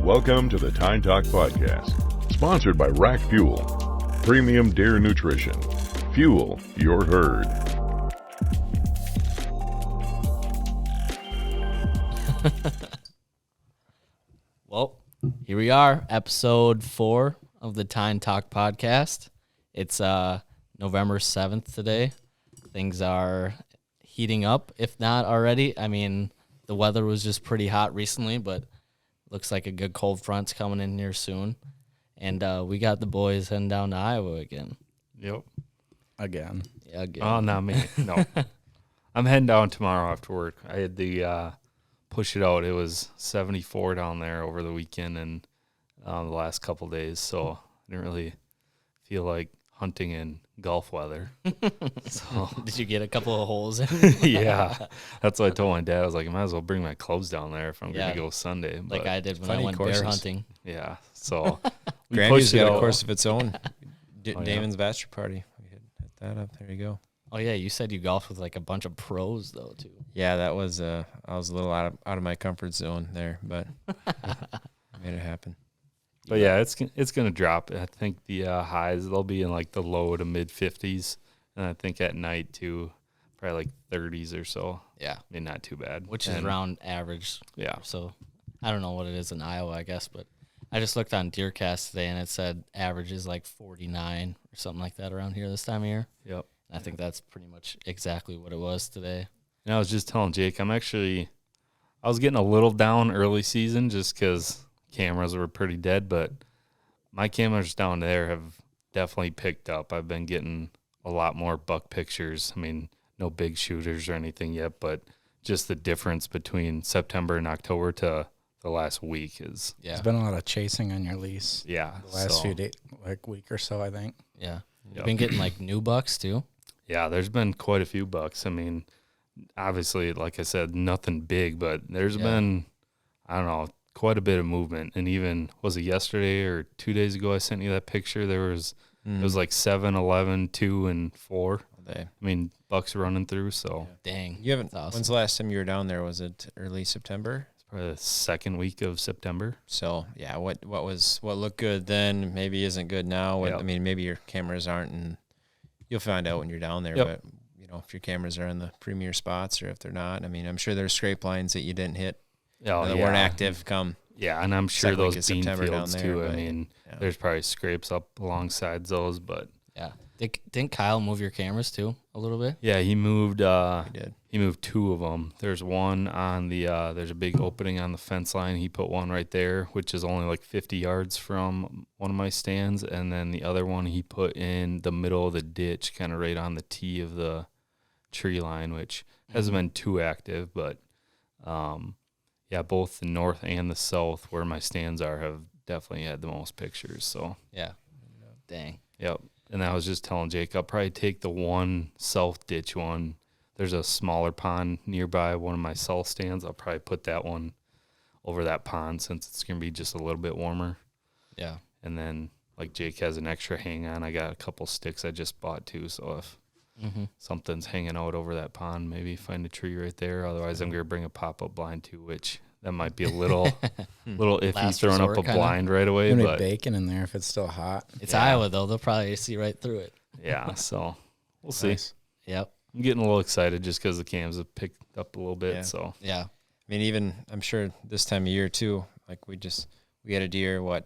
Welcome to the Tine Talk Podcast, sponsored by Rack Fuel, premium deer nutrition. Fuel your herd. Well, here we are, episode 4 of the Tine Talk Podcast. It's November 7th today. Things are heating up, if not already. I mean, the weather was just pretty hot recently, but looks like a good cold front's coming in here soon. And we got the boys heading down to Iowa again. Yep. Again. Yeah, again. Oh, not me. No. I'm heading down tomorrow after work. I had the push it out. It was 74 down there over the weekend and the last couple days, so I didn't really feel like hunting in Gulf weather. So Did you get a couple of holes in? yeah, that's what I told my dad. I was like, I might as well bring my clothes down there if I'm going to go Sunday. Like but, I did when I went bear hunting. Yeah, so we Granby's pushed it got a out. course of its own. yeah. Damon's bachelor party. We hit that up. There you go. Oh, yeah, you said you golfed with like a bunch of pros, though, too. Yeah, that was I was a little out of my comfort zone there, but I made it happen. But yeah, it's gonna drop. I think the highs they'll be in like the low to mid 50s, and I think at night too, probably like 30s or so. Yeah. I mean, not too bad. Which is around average. Yeah. So I don't know what it is in Iowa, I guess, but I just looked on DeerCast today and it said average is like 49 or something like that around here this time of year. Yep. And I think that's pretty much exactly what it was today. And I was just telling Jake, I was getting a little down early season just because cameras were pretty dead, but my cameras down there have definitely picked up. I've been getting a lot more buck pictures. I mean, no big shooters or anything yet, but just the difference between September and October to the last week is There's been a lot of chasing on your lease. yeah. The last few days, like week or so, I think. Yeah. Yep. You've been getting like new bucks too. Yeah, there's been quite a few bucks. I mean, obviously, like I said, nothing big, but there's been, I don't know, quite a bit of movement. And even, was it yesterday or 2 days ago I sent you that picture? There was, it was like 7, 11, 2, and 4. I mean, bucks running through, so. Yeah. Dang. You haven't. That's awesome. When's the last time you were down there? Was it early September? It's probably the second week of September. So yeah, what looked good then maybe isn't good now. Yep. I mean, maybe your cameras aren't, and you'll find out when you're down there. Yep. But you know, if your cameras are in the premier spots or if they're not, I mean, I'm sure there's scrape lines that you didn't hit that weren't active. Yeah, and I'm sure second week those of bean September fields down there, too. I but, mean, yeah. there's probably scrapes up alongside those, but Yeah. Didn't Kyle move your cameras too a little bit? yeah, he moved. He did. He moved 2 of them. There's one on the. There's a big opening on the fence line. He put one right there, which is only like 50 yards from one of my stands, and then the other one he put in the middle of the ditch, kind of right on the tee of the tree line, which hasn't been too active, but yeah, both the north and the south where my stands are have definitely had the most pictures. So Yeah. Dang. yep. And I was just telling Jake, I'll probably take the one south ditch one. There's a smaller pond nearby one of my south stands. I'll probably put that one over that pond since it's going to be just a little bit warmer. Yeah. And then, like, Jake has an extra hang on. I got a couple sticks I just bought, too. So if something's hanging out over that pond, maybe find a tree right there. Otherwise, I'm going to bring a pop-up blind, too, which that might be a little iffy Last throwing up resort, a kinda. blind right away. Gonna be But, bacon in there if it's still hot. It's Iowa though. They'll probably see right through it. yeah, so we'll see. Nice. Yep. I'm getting a little excited just because the cams have picked up a little bit. Yeah. So Yeah. I mean, even I'm sure this time of year too. Like we had a deer a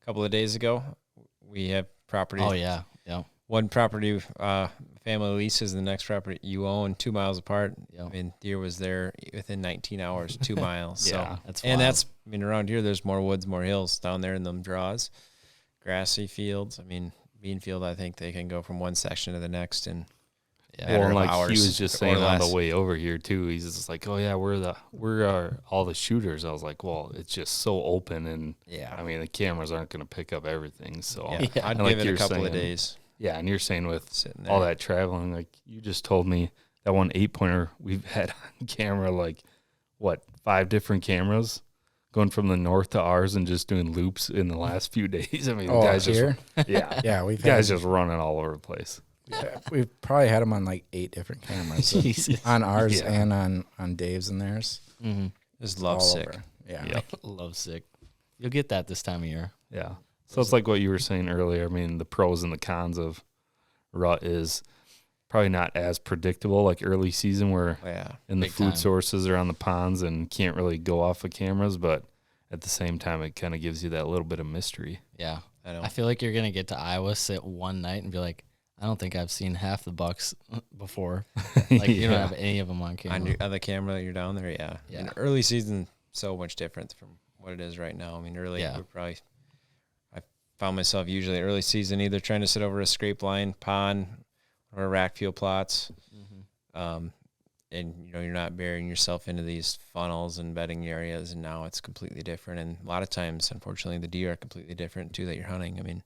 couple of days ago. We have property. Oh yeah. Yeah. One property family leases, the next property you own 2 miles apart. Yep. I mean, deer was there within 19 hours, 2 miles. Yeah. So That's and wild. that's I mean around here there's more woods, more hills down there in them draws, grassy fields. I mean, bean field. I think they can go from one section to the next and. Yeah. well, and of like hours he was just or saying on less. the way over here too. He's just like, "Oh yeah, we're all the shooters." I was like, "Well, it's just so open, and Yeah. I mean the cameras aren't going to pick up everything." So Yeah, Yeah. I'd And like give it a you're couple of saying, days yeah, and you're saying with sitting there. all that traveling, like you just told me that one 8-pointer we've had on camera, like what 5 different cameras going from the north to ours and just doing loops in the last few days. I mean, the guys here? just yeah, Yeah, we've guys had, just running all over the place. We've probably had them on like 8 different cameras. So Jesus. on ours Yeah. and on Dave's and theirs. Mm-hmm. Just All love sick. over. Yeah. Yep. Love sick. You'll get that this time of year. Yeah. So it's like what you were saying earlier. I mean, the pros and the cons of rut is probably not as predictable like early season where Yeah. and the Big food time. sources are on the ponds and can't really go off of cameras, but at the same time, it kind of gives you that little bit of mystery. Yeah. I know. I feel like you're going to get to Iowa, sit one night, and be like, I don't think I've seen half the bucks before. Like, you don't Yeah. have any of them on camera. On the camera that you're down there, yeah. Yeah. And early season, so much different from what it is right now. I mean, early, Yeah. I found myself usually early season either trying to sit over a scrape line, pond, or rack fuel plots. Mm-hmm. And, you're not burying yourself into these funnels and bedding areas, and now it's completely different. And a lot of times, unfortunately, the deer are completely different, too, that you're hunting. I mean,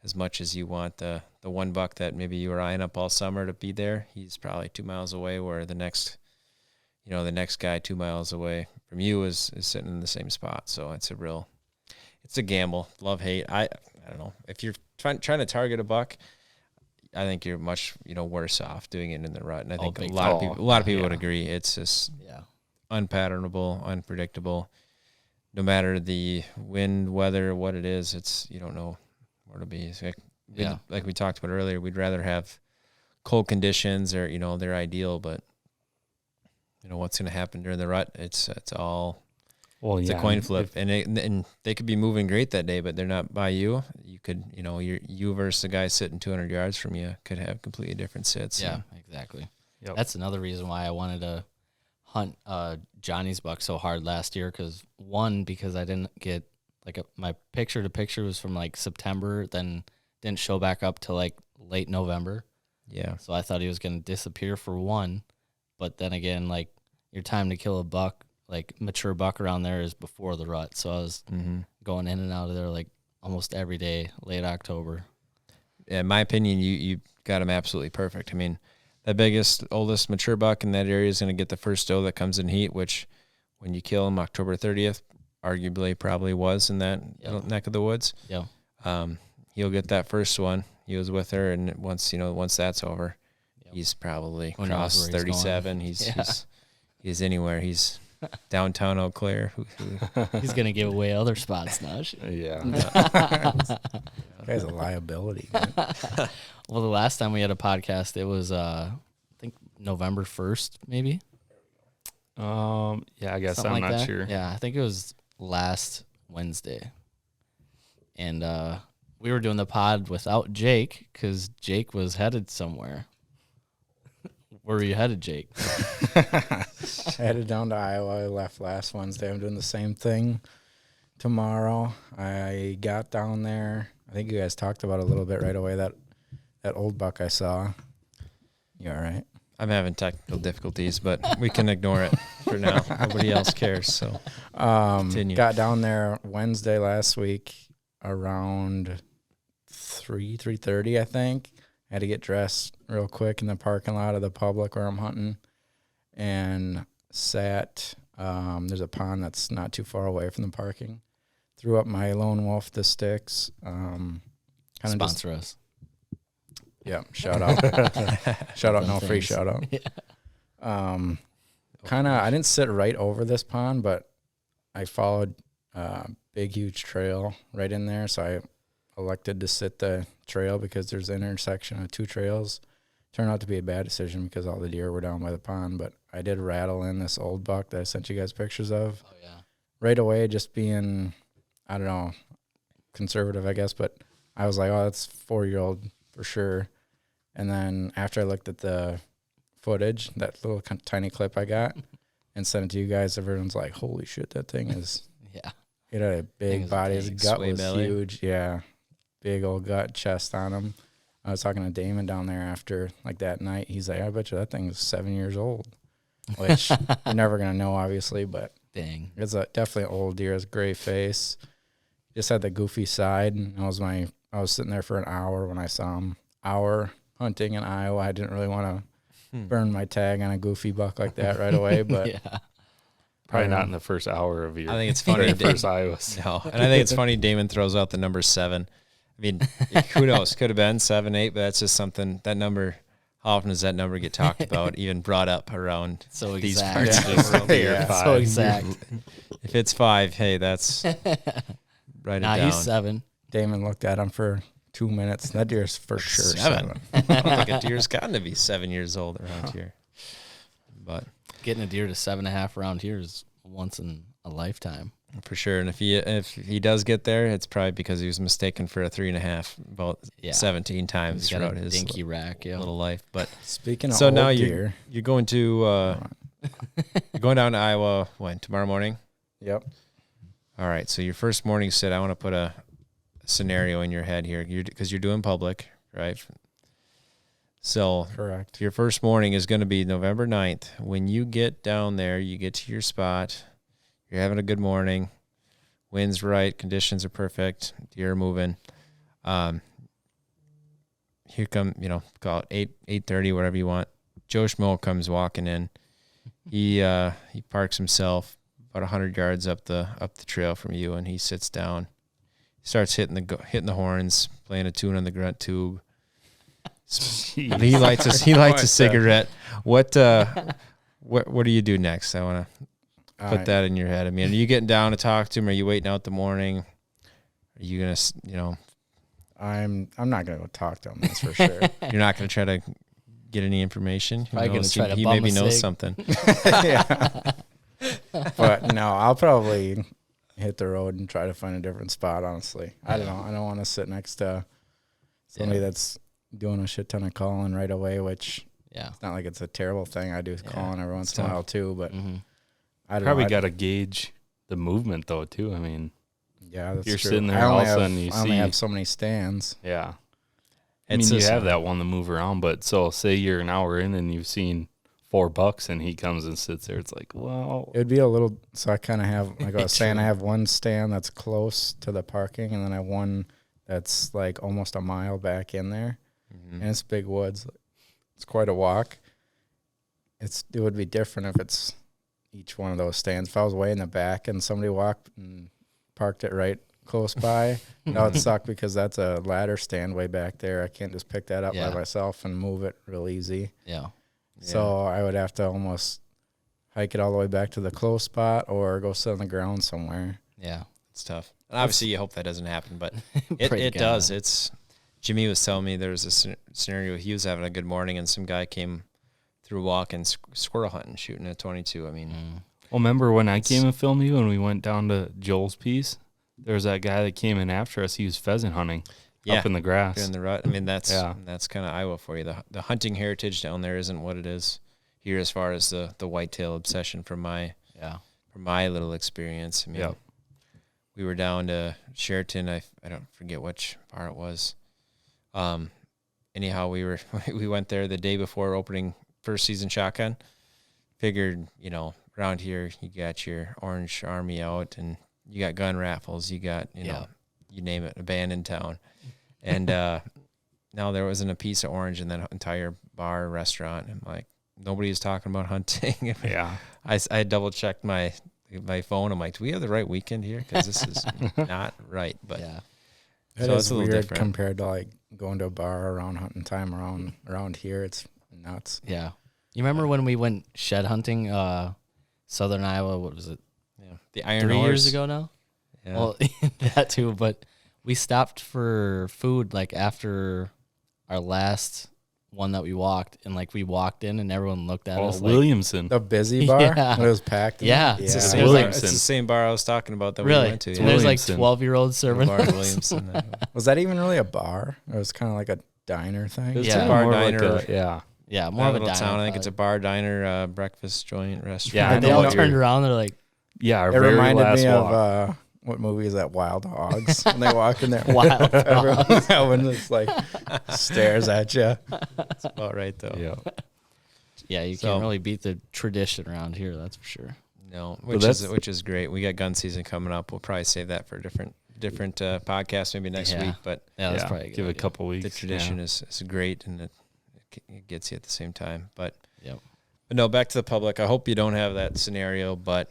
as much as you want the one buck that maybe you were eyeing up all summer to be there, he's probably 2 miles away, where the next guy 2 miles away from you is sitting in the same spot. So it's a gamble, love, hate. I don't know. If you're trying to target a buck, I think you're much, worse off doing it in the rut. And I think a big lot of people would yeah. agree. It's just Yeah. unpatternable, unpredictable. No matter the wind, weather, what it is, you don't know where to be. It's like we talked about earlier, we'd rather have cold conditions or, they're ideal, but what's going to happen during the rut? It's all, it's a coin flip, and they could be moving great that day, but they're not by you. You could, you versus a guy sitting 200 yards from you could have completely different sits. Yeah, exactly. Yep. That's another reason why I wanted to hunt Johnny's buck so hard last year, because I didn't get my picture-to-picture was from like September, then didn't show back up till like late November. Yeah. So I thought he was going to disappear for one, but then again, like your time to kill a buck, like mature buck around there is before the rut. So I was going in and out of there like almost every day, late October. Yeah, in my opinion, you got him absolutely perfect. I mean, the biggest, oldest mature buck in that area is going to get the first doe that comes in heat, which when you kill him October 30th, arguably probably was in that neck of the woods. Yeah. He'll get that first one. He was with her, and once that's over, he's probably Who knows crossed where he's 37. going. He's anywhere. He's downtown Eau Claire. He's going to give away other spots now. Yeah. Guy's a liability. Man. Well, the last time we had a podcast, it was, I think, November 1st, maybe. Yeah, I guess Something I'm like not that. sure. Yeah, I think it was last Wednesday. And we were doing the pod without Jake because Jake was headed somewhere. Where were you headed, Jake? Headed down to Iowa. I left last Wednesday. I'm doing the same thing tomorrow. I got down there. I think you guys talked about it a little bit right away, that old buck I saw. You all right? I'm having technical difficulties, but we can ignore it for now. Nobody else cares. So continue. Got down there Wednesday last week around 3:30, I think. Had to get dressed real quick in the parking lot of the public where I'm hunting, and sat. There's a pond that's not too far away from the parking. Threw up my lone wolf, the sticks. Sponsor us. Yeah, shout out. Shout out, no free Thanks. shout out. Yeah. I didn't sit right over this pond, but I followed a big, huge trail right in there. So I elected to sit the trail because there's an intersection of 2 trails. Turned out to be a bad decision because all the deer were down by the pond, but I did rattle in this old buck that I sent you guys pictures of. Oh, yeah. Right away, just being, I don't know, conservative, I guess, but I was like, oh, that's 4-year-old for sure. And then after I looked at the footage, that little tiny clip I got, and sent it to you guys, everyone's like, holy shit, that thing is, Yeah. it had a Thing big is body. His big, gut sway was belly. huge. Yeah. Big old gut, chest on him. I was talking to Damon down there after, like, that night. He's like, I bet you that thing's 7 years old, which you're never going to know, obviously, but Dang. it's definitely an old deer. Has a gray face. Just had the goofy side. And I was sitting there for an hour when I saw him. Hour hunting in Iowa. I didn't really want to burn my tag on a goofy buck like that right away, but Yeah. Probably not in the first hour of your I think it's funny. first Iowa. No, and I think it's funny Damon throws out the number 7. I mean, who knows? Could have been 7, 8, but that's just something. That number. How often does that number get talked about, even brought up around So these exact. parts of the world? Yeah. So exact. If it's 5, hey, that's write it Nah, down. he's 7. Damon looked at him for 2 minutes. That deer's for sure 7. 7. I don't think a deer's gotten to be 7 years old around here. But Getting a deer to 7.5 around here is once in a lifetime. for sure, and if he does get there, it's probably because he was mistaken for a 3.5 about 17 times He's got throughout a his dinky rack. Yeah. little life. But Speaking of so old now deer, you're going to you're going down to Iowa when tomorrow morning. yep. All right. So your first morning sit, I want to put a scenario in your head here, because you're doing public, right? So Correct. your first morning is going to be November 9th. When you get down there, you get to your spot. You're having a good morning. Wind's right. Conditions are perfect. Deer are moving. Here come, call it 8:30, whatever you want. Joe Schmo comes walking in. He parks himself about 100 yards up the trail from you, and he sits down. He starts hitting the horns, playing a tune on the grunt tube. He lights a cigarette. What do you do next? I want to put that in your head. I mean, are you getting down to talk to him? Are you waiting out the morning? Are you gonna, I'm not gonna go talk to him. That's for sure. you're not gonna try to get any information? Probably gonna try to he bum maybe a knows cig. something. Yeah. But no, I'll probably hit the road and try to find a different spot. Honestly, I don't know. I don't want to sit next to somebody that's doing a shit ton of calling right away. Which it's not like it's a terrible thing. I do calling every once in a while too, but I don't Probably know. got to gauge the movement though too. I mean, Yeah, that's you're true. sitting there, I all only of a have, sudden you I only see- have so many stands. yeah. I It's mean, you just- have that one to move around, but so say you're an hour in and you've seen 4 bucks and he comes and sits there. It's like, well, It would be a little. So I kind of have, like I was saying, I have one stand that's close to the parking, and then I have one that's like almost a mile back in there, and it's big woods. It's quite a walk. It would be different if it's each one of those stands. If I was way in the back and somebody walked and parked it right close by, that would suck because that's a ladder stand way back there. I can't just pick that up by myself and move it real easy. Yeah. So I would have to almost hike it all the way back to the close spot or go sit on the ground somewhere. Yeah. It's tough. And obviously, you hope that doesn't happen, but it Pray to does. God. Jimmy was telling me there was a scenario. He was having a good morning, and some guy came through walking, squirrel hunting, shooting a 22. I mean, well, remember when I came and filmed you and we went down to Joel's piece? There was that guy that came in after us. He was pheasant hunting up in the grass. in the rut. I mean, that's kind of Iowa for you. The hunting heritage down there isn't what it is here as far as the whitetail obsession from my little experience. I mean, we were down to Sheraton. I don't forget which bar it was. Anyhow, we went there the day before opening first season shotgun. Figured, around here you got your Orange Army out, and you got gun raffles. You got you name it, a band in town, and now there wasn't a piece of orange in that entire bar restaurant. I'm like, nobody is talking about hunting. I double checked my phone. I'm like, do we have the right weekend here? Because this is not right. But That so is it's a little weird different compared to like going to a bar around hunting time around here. It's nuts. Yeah. You remember when we went shed hunting, Southern Iowa? What was it? Yeah, the Iron 3 Horse. years ago now. Yeah. Well, that too. But we stopped for food like after our last one that we walked, and like we walked in, and everyone looked at us. Williamson. The busy bar Yeah. when it was packed. Yeah. It's, the Yeah. same It was bar, like- it's the same bar I was talking about that Really? we went to. And there's like Williamson. 12-year-olds serving. Bar in us. Williamson. Was that even really a bar? It was kind of like a diner thing. It's Yeah. a bar bar diner. diner. Yeah, more of a little diner. town. I think it's a bar, diner, breakfast joint, restaurant. Yeah, I They know all what turned you're- around. They're like, our It very reminded last me walk. of what movie is that? Wild Hogs. When they walk in there, Wild everyone just like stares at you. That's about right, though. yeah, you So- can't really beat the tradition around here. That's for sure. No, that's- which is great. We got gun season coming up. We'll probably save that for a different podcast maybe next Yeah. week. But Yeah, that's probably a good give it a idea. couple weeks. the tradition is great, and it gets you at the same time. But Yep. no, back to the public. I hope you don't have that scenario, but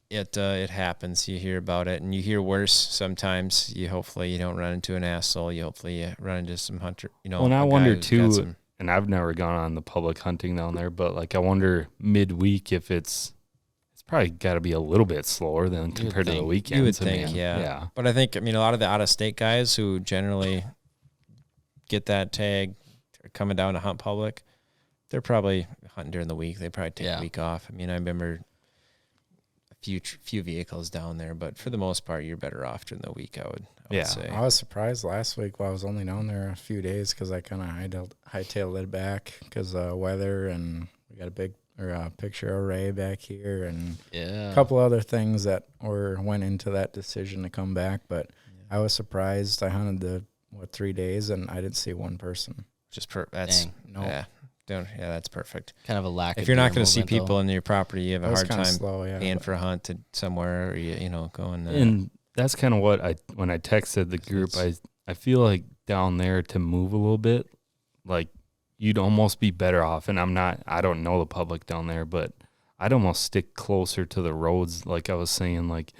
It happens. You hear about it, and you hear worse sometimes. Hopefully you don't run into an asshole. Hopefully you run into some hunter. Well, and I wonder too, and I've never gone on the public hunting down there, but like I wonder midweek if it's probably got to be a little bit slower than compared to the weekends. You would think, yeah. But I think, a lot of the out-of-state guys who generally get that tag coming down to hunt public, they're probably hunting during the week. They probably take a week off. I remember a few vehicles down there, but for the most part, you're better off during the week, I would say. I was surprised last week while I was only down there a few days because I kind of hightailed it back because weather, and we got a picture array back here and a couple other things that went into that decision to come back. But I was surprised. I hunted 3 days and I didn't see one person. That's perfect. Kind of a lack. If you're not going to see people in your property, you have a hard time paying for a hunt to somewhere, or going. And that's kind of what when I texted the group, I feel like down there to move a little bit, like you'd almost be better off. And I don't know the public down there, but I'd almost stick closer to the roads. Like I was saying, like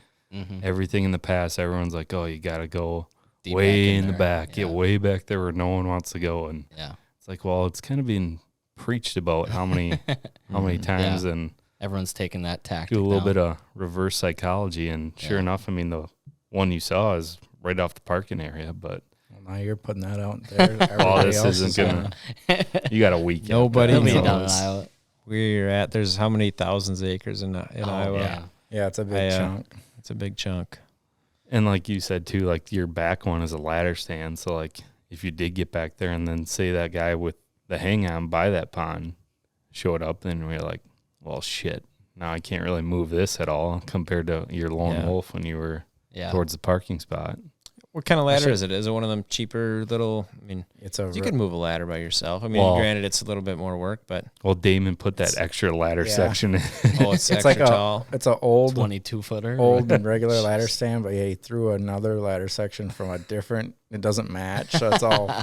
everything in the past, everyone's like, oh, you got to go deep way in the back, get way back there where no one wants to go. And it's like, well, it's kind of being preached about how many times, and everyone's taking that tactic. Do a little bit of reverse psychology, and sure enough, the one you saw is right off the parking area, but now you're putting that out there. This isn't gonna. You got a weekend. Nobody knows where you're at. There's how many thousands of acres in Iowa? Yeah, it's a big chunk. It's a big chunk. And like you said too, like your back one is a ladder stand. So like if you did get back there, and then say that guy with the hang on by that pond showed up, then we're like, well, shit. Now I can't really move this at all compared to your lone wolf when you were towards the parking spot. What kind of ladder is it? Is it one of them cheaper little? You could move a ladder by yourself. Granted, it's a little bit more work, but Damon put that extra ladder section in. Oh, it's extra like tall. It's an old 22-footer, old and regular ladder stand, but he threw another ladder section from a different. It doesn't match, so it's all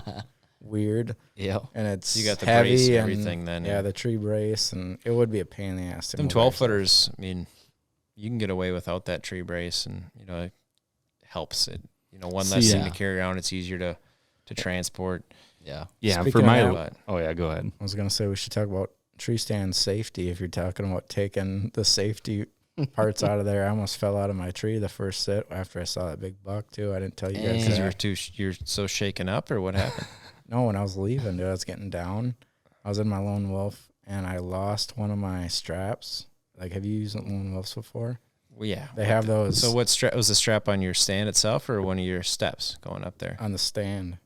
weird. Yeah, and it's you got the heavy brace and and everything. Then the tree brace, and it would be a pain in the ass. Them 12-footers. You can get away without that tree brace, and it helps it. One less thing to carry around. It's easier to transport. Yeah. Yeah. Speaking for my, go ahead. I was going to say we should talk about tree stand safety. If you're talking about taking the safety parts out of there, I almost fell out of my tree the first sit after I saw that big buck too. I didn't tell you guys because you're so shaken up, or what happened? No, when I was leaving, dude, I was getting down. I was in my lone wolf and I lost one of my straps. Like, have you used lone wolves before? Well, yeah. They have those. So what strap was the strap on your stand itself, or one of your steps going up there? On the stand.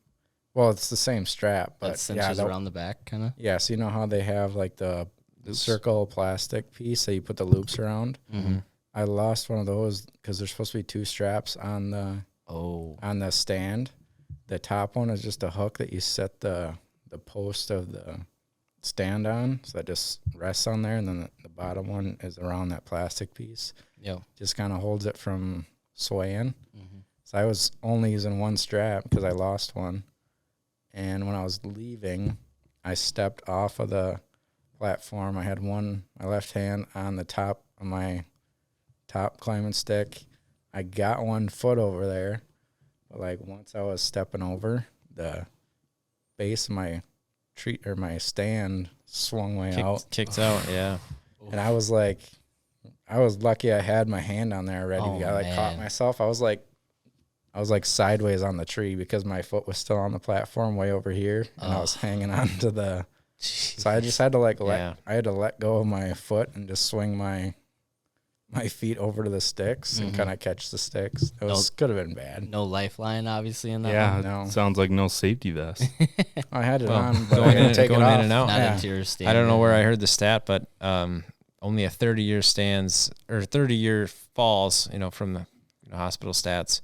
Well, it's the same strap, but that cinches around the back, kind of. Yeah, so you know how they have like the circle plastic piece that you put the loops around. Mm-hmm. I lost one of those because there's supposed to be two straps on the stand. The top one is just a hook that you set the post of the stand on, so that just rests on there, and then the bottom one is around that plastic piece. Yeah, just kind of holds it from swaying. Mm-hmm. So I was only using one strap because I lost one, and when I was leaving, I stepped off of the platform. I had my left hand on the top of my top climbing stick. I got 1 foot over there, but like once I was stepping over, the base of my tree or my stand swung way out. Kicked out, yeah. And I was like, I was lucky I had my hand on there already. I caught myself. I was like sideways on the tree because my foot was still on the platform way over here, and I was hanging on to the. So I just had to let go of my foot and just swing my feet over to the sticks and kind of catch the sticks. It could have been bad. No lifeline, obviously, in that. Yeah, one. No. Sounds like no safety vest. I had it on, but I didn't take it off. In and out. Not into your stand. I don't know where I heard the stat, but only a 30-year stands or 30-year falls, from the hospital stats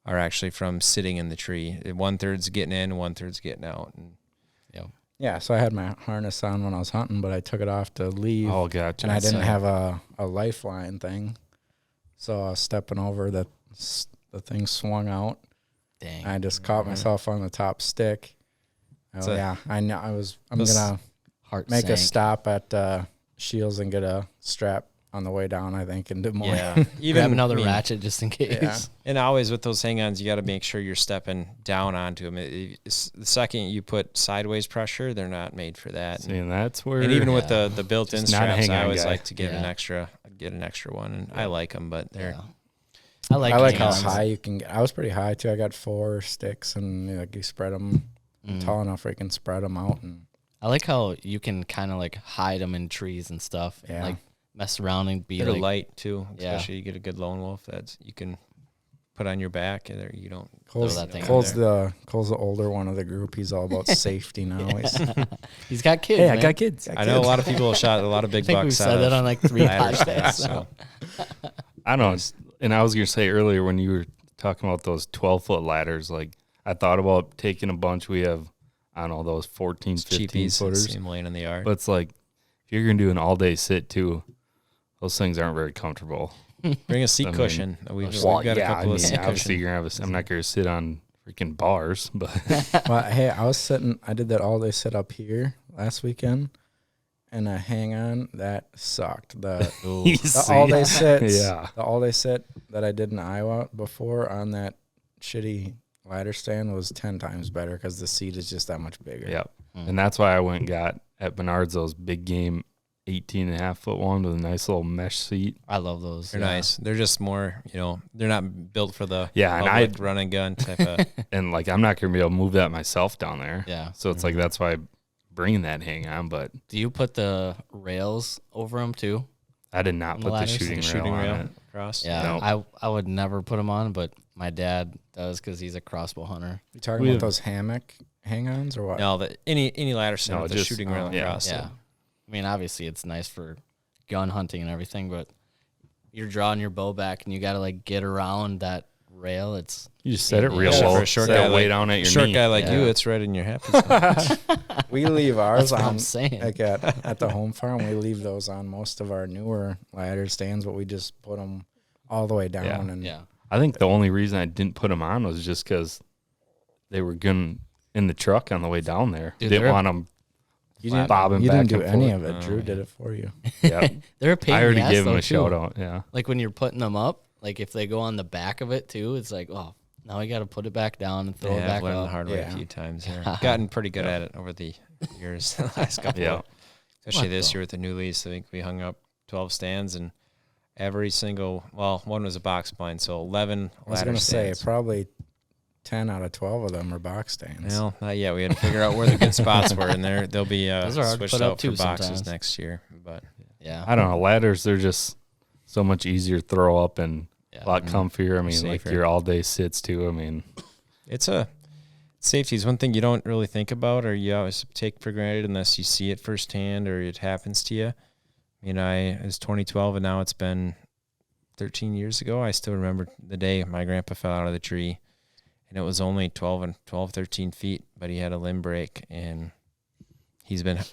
are actually from sitting in the tree. 1/3's getting in, 1/3's getting out. And, yeah, so I had my harness on when I was hunting, but I took it off to leave. Oh, gotcha. And I didn't have a lifeline thing. So I was stepping over, the thing swung out. Dang. I just caught myself on the top stick. I know I'm going to make a stop at Shields and get a strap on the way down, I think, in Des Moines. Yeah. Grab another I mean, ratchet just in case. Yeah. And always with those hang-ons, you got to make sure you're stepping down onto them. The second you put sideways pressure, they're not made for that. See, and that's where. And even with the built-in Just not a straps, I hang-on always guy. like to get Yeah. an extra one, and I like them, but they're Yeah. I like how hang-ons. high you can get. I was pretty high too. I got 4 sticks, and like you spread them tall enough where you can spread them out. And I like how you can kind of like hide them in trees and stuff. Yeah. Like mess around and be they're like, light too. Yeah. Especially you get a good lone wolf that you can put on your back, and you don't. Cole's, that thing Cole's out the older one of the group. He's all about safety now. he's got kids. Hey, man. I got kids. I know a lot of people have shot a lot of I big think we've bucks said out that of on like 3 ladder podcasts. stands, so. I know. And I was going to say earlier when you were talking about those 12-foot ladders, like I thought about taking a bunch. We have, I don't know, those 14, 15 cheapies footers. seem laying in the yard. But it's like, if you're going to do an all-day sit too, those things aren't very comfortable. Bring a seat I mean, cushion. We've Well, got a couple of seat obviously cushions. you're going to have I'm not going to sit on freaking bars, but Well, hey, I did that all day sit up here last weekend, and a hang on that sucked. The all day sits, Yeah. the all day sit that I did in Iowa before on that shitty ladder stand was 10 times better because the seat is just that much bigger. Yep. And that's why I went and got at Menards those big game 18.5-foot one with a nice little mesh seat. I love those. They're yeah. nice. They're just more, they're not built for the Yeah, and public run and gun type of. And like I'm not going to be able to move that myself down there. Yeah. So it's like that's why I'm bringing that hang on, but Do you put the rails over them too? I did not On the put the ladders? shooting, The rail on it. across. Yeah. Nope. I would never put them on, but my dad does because he's a crossbow hunter. You talking We about have- those hammock hang-ons or what? No, any ladder stand No, with a just- shooting rail yeah. across. Yeah. So. I mean, obviously it's nice for gun hunting and everything, but you're drawing your bow back and you got to like get around that rail. It's You just set it Yeah, real for low. a short set guy it way like- down at your Short knee. guy like you, Yeah. it's right in your happy spot. We leave ours That's what on I'm saying. like at the home farm. We leave those on most of our newer ladder stands, but we just put them all the way down. Yeah. And yeah. I think the only reason I didn't put them on was just because they were going in the truck on the way down there. Dude, Didn't they're- want them you didn't, bobbing you back didn't do and any forth. of it. Drew did it for you. Yeah. They're a pain I in already the ass, gave them though, a too. shout out. Yeah. Like when you're putting them up, like if they go on the back of it too, it's like, oh, now I got to put it back down and throw it Yeah, I've back learned the up. hard way Yeah. a few times here. Gotten pretty good at it over the years, the last couple. Yeah. Especially What this the- year with the new lease. I think we hung up 12 stands and every single, one was a box blind, so 11 I was ladder gonna say stands. probably 10 out of 12 of them are box stands. Well, not yet. We had to figure out where the good spots were, and they'll be Those are hard to switched put up out for too boxes sometimes. next year. But Yeah. I don't know. Ladders, they're just so much easier to throw up and Yeah. a lot comfier. I mean, like Safer. your all day sits too. I mean, safety is one thing you don't really think about, or you always take for granted unless you see it firsthand or it happens to you. It was 2012, and now it's been 13 years ago. I still remember the day my grandpa fell out of the tree, and it was only 13 feet, but he had a limb break, and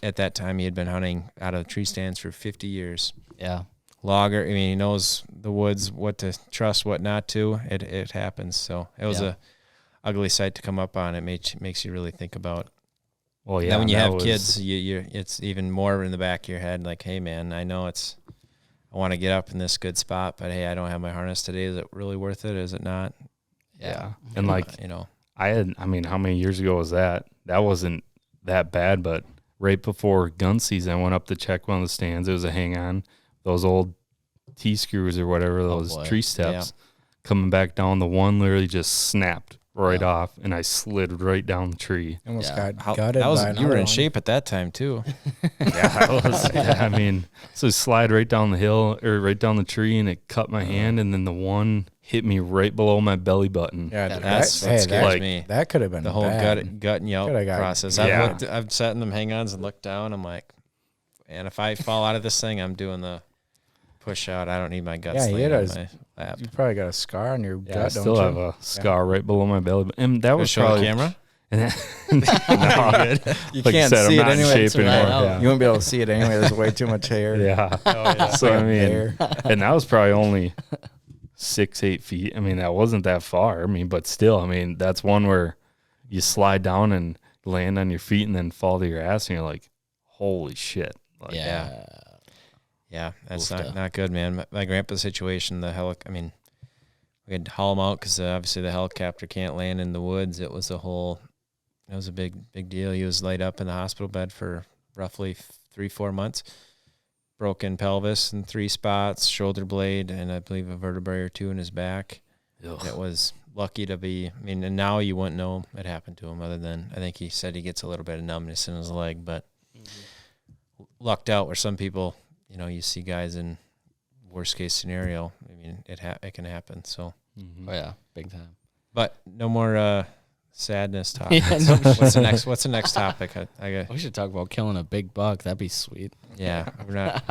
at that time, he had been hunting out of tree stands for 50 years. Yeah. Logger, he knows the woods, what to trust, what not to. It happens. So it was Yeah. a ugly sight to come up on. It makes you really think about. well, yeah. Then when you that have was- kids, it's even more in the back of your head. Like, hey man, I know I want to get up in this good spot, but hey, I don't have my harness today. Is it really worth it? Is it not? Yeah. And like, Uh, how many years ago was that? That wasn't that bad, but right before gun season, I went up to check one of the stands. It was a hang on, those old T screws or whatever, those boy. tree steps. Coming back down, the one literally just snapped right off, and I slid right down the tree. Almost Yeah. got gutted by you were another in one. shape at that time too. So slide right down the hill or right down the tree, and it cut my hand, and then the one hit me right below my belly button. Yeah, That's that, what hey, scares that, me. that could have been The whole bad. gut and yelp Coulda got- process. Yeah. I've sat in them hang-ons and looked down. I'm like, and if I fall out of this thing, I'm doing the push out. I don't need my guts. Yeah, he laying had on a- my lap. You probably got a scar on your Yeah, I gut, still don't have you? a scar right below my belly button. And that was Show the probably camera. And no, You like can't I said, see I'm it not in anyway. shape anymore. right out. Yeah. You won't be able to see it anyway. There's way too much hair. Yeah. So Like I a mean, bear. and that was probably only 6-8 feet. I mean, that wasn't that far. I mean, but still, I mean, that's one where you slide down and land on your feet and then fall to your ass, and you're like, holy shit. Like, Yeah. Yeah, that's Oofta. not good, man. My grandpa's situation, we had to haul him out because obviously the helicopter can't land in the woods. It was a big deal. He was laid up in the hospital bed for roughly 3-4 months. Broken pelvis in 3 spots, shoulder blade, and I believe a vertebrae or 2 in his back. And it was lucky to be, and now you wouldn't know it happened to him other than, I think he said he gets a little bit of numbness in his leg, but lucked out where some people, you see guys in worst case scenario. It can happen. So, Mm-hmm. Oh yeah, big time. but no more sadness talk. Yeah, no What's the next topic? We should talk about killing a big buck. That'd be sweet. Yeah, we're not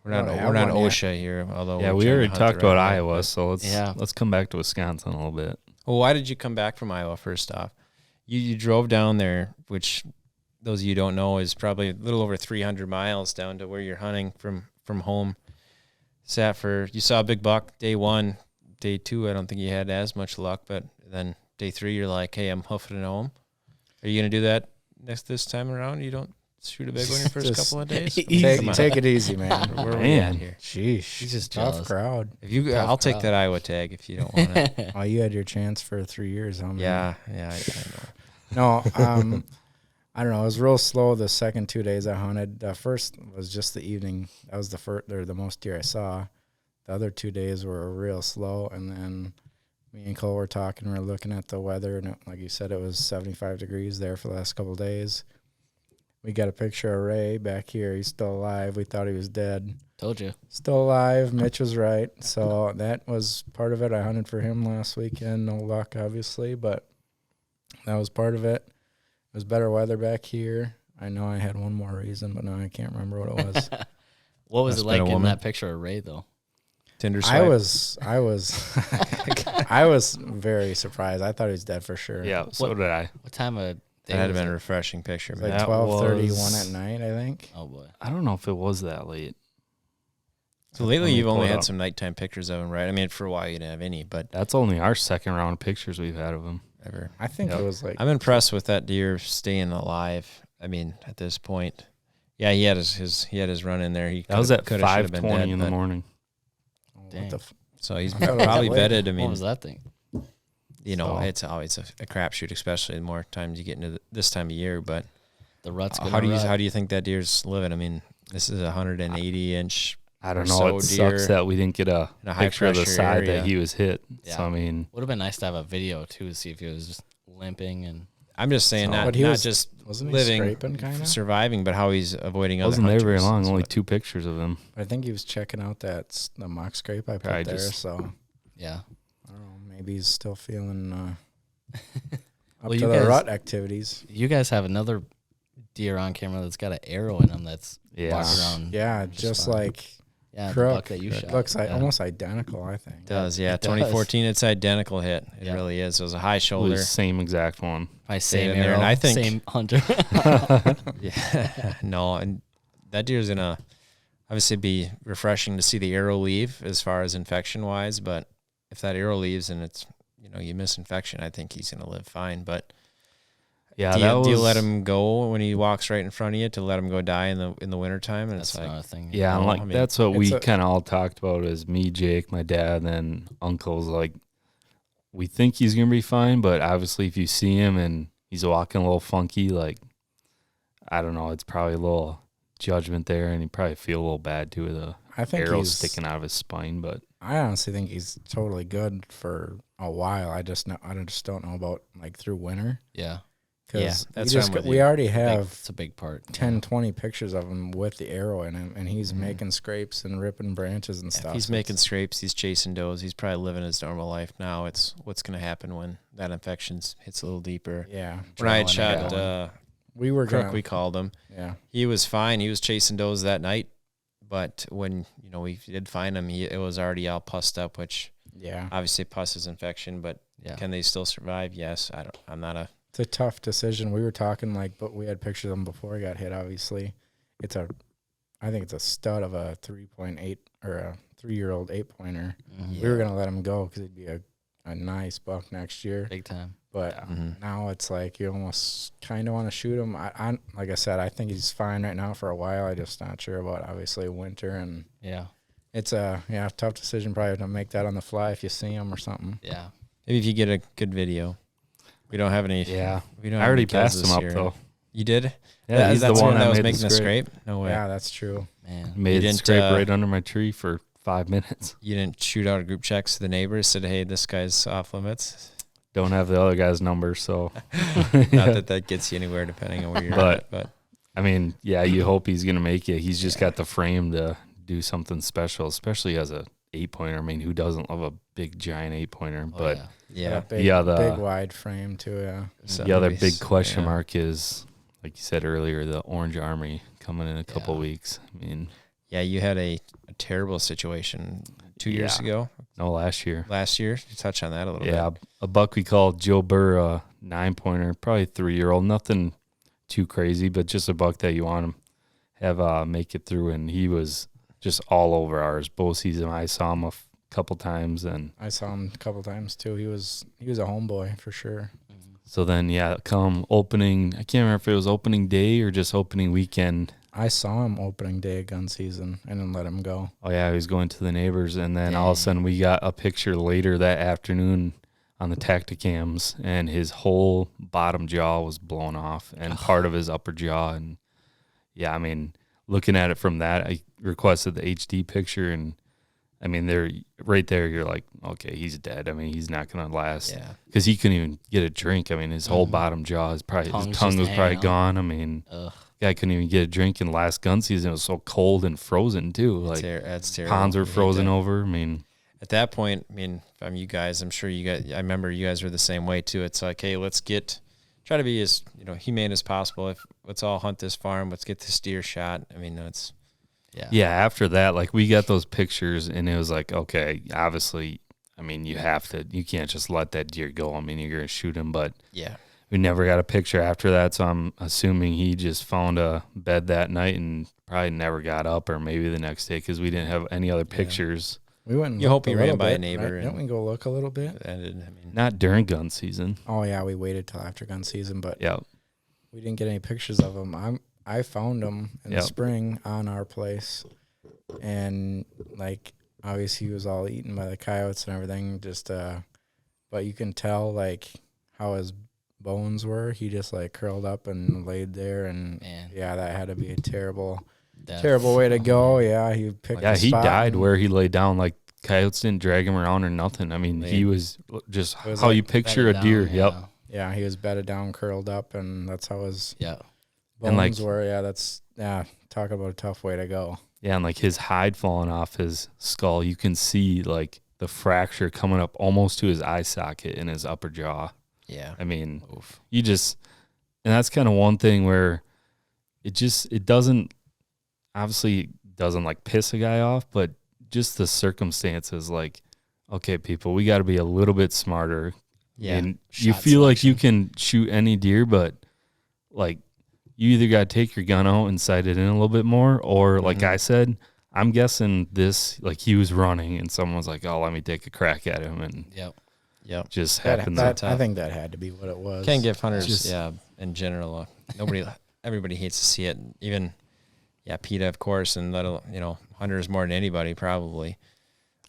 don't have we're not one yet. OSHA here. Although Yeah, we're we trying to already hunt talked the about right way, Iowa, but- so let's come back to Wisconsin a little bit. Well, why did you come back from Iowa? First off, you drove down there, which those of you who don't know is probably a little over 300 miles down to where you're hunting from home. You saw a big buck day 1, day 2. I don't think you had as much luck, but then day 3, you're like, hey, I'm hoofing it home. Are you gonna do that this time around? You don't shoot a big one your first Just couple of days. Take it easy, man. Where are we at Man. here? Sheesh. He's just Tough jealous. crowd. I'll take that Iowa tag if you don't want it. Oh, you had your chance for 3 years. How many? Yeah, I know. No, I don't know. It was real slow the second 2 days I hunted. The first was just the evening. That was the first, or the most deer I saw. The other 2 days were real slow, and then me and Cole were talking. We were looking at the weather, and like you said, it was 75 degrees there for the last couple of days. We got a picture of Ray back here. He's still alive. We thought he was dead. Told you. Still alive. Mitch was right. So that was part of it. I hunted for him last weekend. No luck, obviously, but that was part of it. It was better weather back here. I know I had one more reason, but now I can't remember what it was. What was Must it have been like a getting woman. that picture of Ray though? Tinder I swipe. was I was very surprised. I thought he was dead for sure. Yeah, so did I. What time of day That had was been a it? refreshing picture, It was man. like That 12:31 was- at night, I think. Oh boy. I don't know if it was that late. So lately, Let me you've only pull it had up. some nighttime pictures of him, right? I mean, for a while you didn't have any, but That's only our second round of pictures we've had of him. ever. I think Yep. it was like I'm impressed with that deer staying alive. I mean, at this point, yeah, he had his run in there. He That was at coulda, shoulda been 5:20 dead, in the but- morning. what Dang. the So he's I thought it was probably late. vetted. I What mean, was that thing? So- it's always a crapshoot, especially the more times you get into this time of year. But The rut's gonna how rut. do you think that deer's living? I mean, this is a 180-inch. I don't Or know. so It deer sucks that we didn't get a in a high picture of the pressure side area. that he was hit. Yeah. So, I mean, Would have been nice to have a video too to see if he was just limping and I'm just saying, So- not But he was- just wasn't he living, scraping kind of? surviving, but how he's avoiding other wasn't there very hunters. long. That's Only what- 2 pictures of him. I think he was checking out the mock scrape I put Probably there. just- So yeah. I don't know. Maybe he's still feeling up Well, to you the guys- rut activities. You guys have another deer on camera that's got an arrow in him that's Yeah. walking around. Yeah, Just just fine. like Yeah, the Crook. buck that you shot. Looks like Yeah. almost identical, I think. Does, yeah. It does. 2014, it's identical hit. It Yeah. really is. It was a high It shoulder. was same exact one. My same in there, arrow, and I think- same hunter. Yeah, no, and that deer's gonna obviously be refreshing to see the arrow leave as far as infection wise. But if that arrow leaves and it's you miss infection, I think he's gonna live fine. But Yeah, do, that you, was. do you let him go when he walks right in front of you to let him go die in the wintertime? And That's it's like, another thing. Yeah, No, and like I mean, that's what we it's a- kind of all talked about is me, Jake, my dad, and uncles. Like, we think he's gonna be fine, but obviously, if you see him and he's walking a little funky, like, I don't know, it's probably a little judgment there, and you probably feel a little bad too with the I think arrow he's sticking out of his spine. But I honestly think he's totally good for a while. I just don't know about like through winter Yeah. because that's where I'm with we you. already Big- have it's a big part. 10, 20 pictures of him with the arrow in him, and he's Mhm. making scrapes and ripping branches and if stuff. he's So making it's- scrapes, he's chasing does. He's probably living his normal life now. It's what's gonna happen when that infection hits a little deeper. yeah, When I had Drawing shot and going. we were Crook, gonna we called him. yeah. He was fine. He was chasing does that night, but when we did find him, it was already all pussed up. Which Yeah, obviously pus is infection, but Yeah. can they still survive? Yes. I'm not a. it's a tough decision. We were talking but we had pictures of him before he got hit. Obviously, I think it's a stud of a 3.8 or a 3-year-old 8-pointer. Mhm. We were gonna let him go because he'd be a a nice buck next year. Big time. But now it's like you almost kind of want to shoot him. I like I said, I think he's fine right now for a while. I'm just not sure about obviously winter, and it's a tough decision probably to make that on the fly if you see him or something. Yeah, maybe if you get a good video. We don't have any. Yeah, we don't. I already passed him up though. You did? Yeah, he's the one that was made making the scrape. No way. Yeah, that's true. man. Made the scrape right under my tree for 5 minutes. You didn't shoot out a group checks to the neighbors. Said, "Hey, this guy's off limits." Don't have the other guy's number, so Not that gets you anywhere, depending on where you're at. But I mean, yeah, you hope he's gonna make it. He's just got the frame to do something special, especially as a 8-pointer. I mean, who doesn't love a big giant 8-pointer? But yeah, big wide frame too. Yeah. So the other big question mark is, like you said earlier, the Orange Army coming in a couple weeks. I mean, yeah, you had a terrible situation 2 years ago. No, last year. Last year, you touch on that a little bit. Yeah, a buck we called Joe Burr, a 9-pointer, probably 3-year-old, nothing too crazy, but just a buck that you want to have make it through, and he was just all over ours bow season. I saw him a couple times, and I saw him a couple times too. He was a homeboy for sure. So then, come opening, I can't remember if it was opening day or just opening weekend. I saw him opening day of gun season. I didn't let him go. Oh, yeah, he was going to the neighbors, and then all of a sudden we got a picture later that afternoon on the Tacticams, and his whole bottom jaw was blown off and part of his upper jaw. And, yeah, I mean, looking at it from that, I requested the HD picture, and, I mean, they're right there. You're like, okay, he's dead. I mean, he's not going to last. Yeah. Because he couldn't even get a drink. I mean, his whole bottom jaw, his tongue was probably gone. I mean, guy couldn't even get a drink in last gun season. It was so cold and frozen, too. That's terrible. Ponds were frozen over. I mean, at that point, I mean, if I'm you guys, I'm sure I remember you guys were the same way, too. It's like, hey, try to be as, humane as possible. Let's all hunt this farm. Let's get this deer shot. I mean, that's. Yeah, after that, like, we got those pictures, and it was like, okay, obviously, I mean, you can't just let that deer go. I mean, you're going to shoot him, but we never got a picture after that, so I'm assuming he just found a bed that night and probably never got up, or maybe the next day, because we didn't have any other pictures. We went. You hope he ran by a neighbor. Right? Didn't we go look a little bit? Not during gun season. Oh yeah, we waited till after gun season, but we didn't get any pictures of him. I found him in the spring on our place, and like obviously he was all eaten by the coyotes and everything. Just but you can tell like how his bones were. He just like curled up and laid there, and that had to be a terrible way to go. Yeah, he picked. Yeah, he died where he lay down. Like coyotes didn't drag him around or nothing. I mean, he was just how you picture a deer. Down, Yeah, he was bedded down, curled up, and that's how his and bones were. That's talk about a tough way to go. Yeah, and like his hide falling off his skull, you can see like the fracture coming up almost to his eye socket in his upper jaw. Yeah. I mean, and that's kind of one thing where it doesn't like piss a guy off, but just the circumstances, like, okay, people, we got to be a little bit smarter. Yeah. And you feel like you can shoot any deer, but like you either got to take your gun out and sight it in a little bit more, or like I said, I'm guessing this, like he was running and someone was like, oh, let me take a crack at him. And just happens. I think that had to be what it was. Can't give hunters, in general, everybody hates to see it. Even, PETA, of course, and hunters more than anybody probably.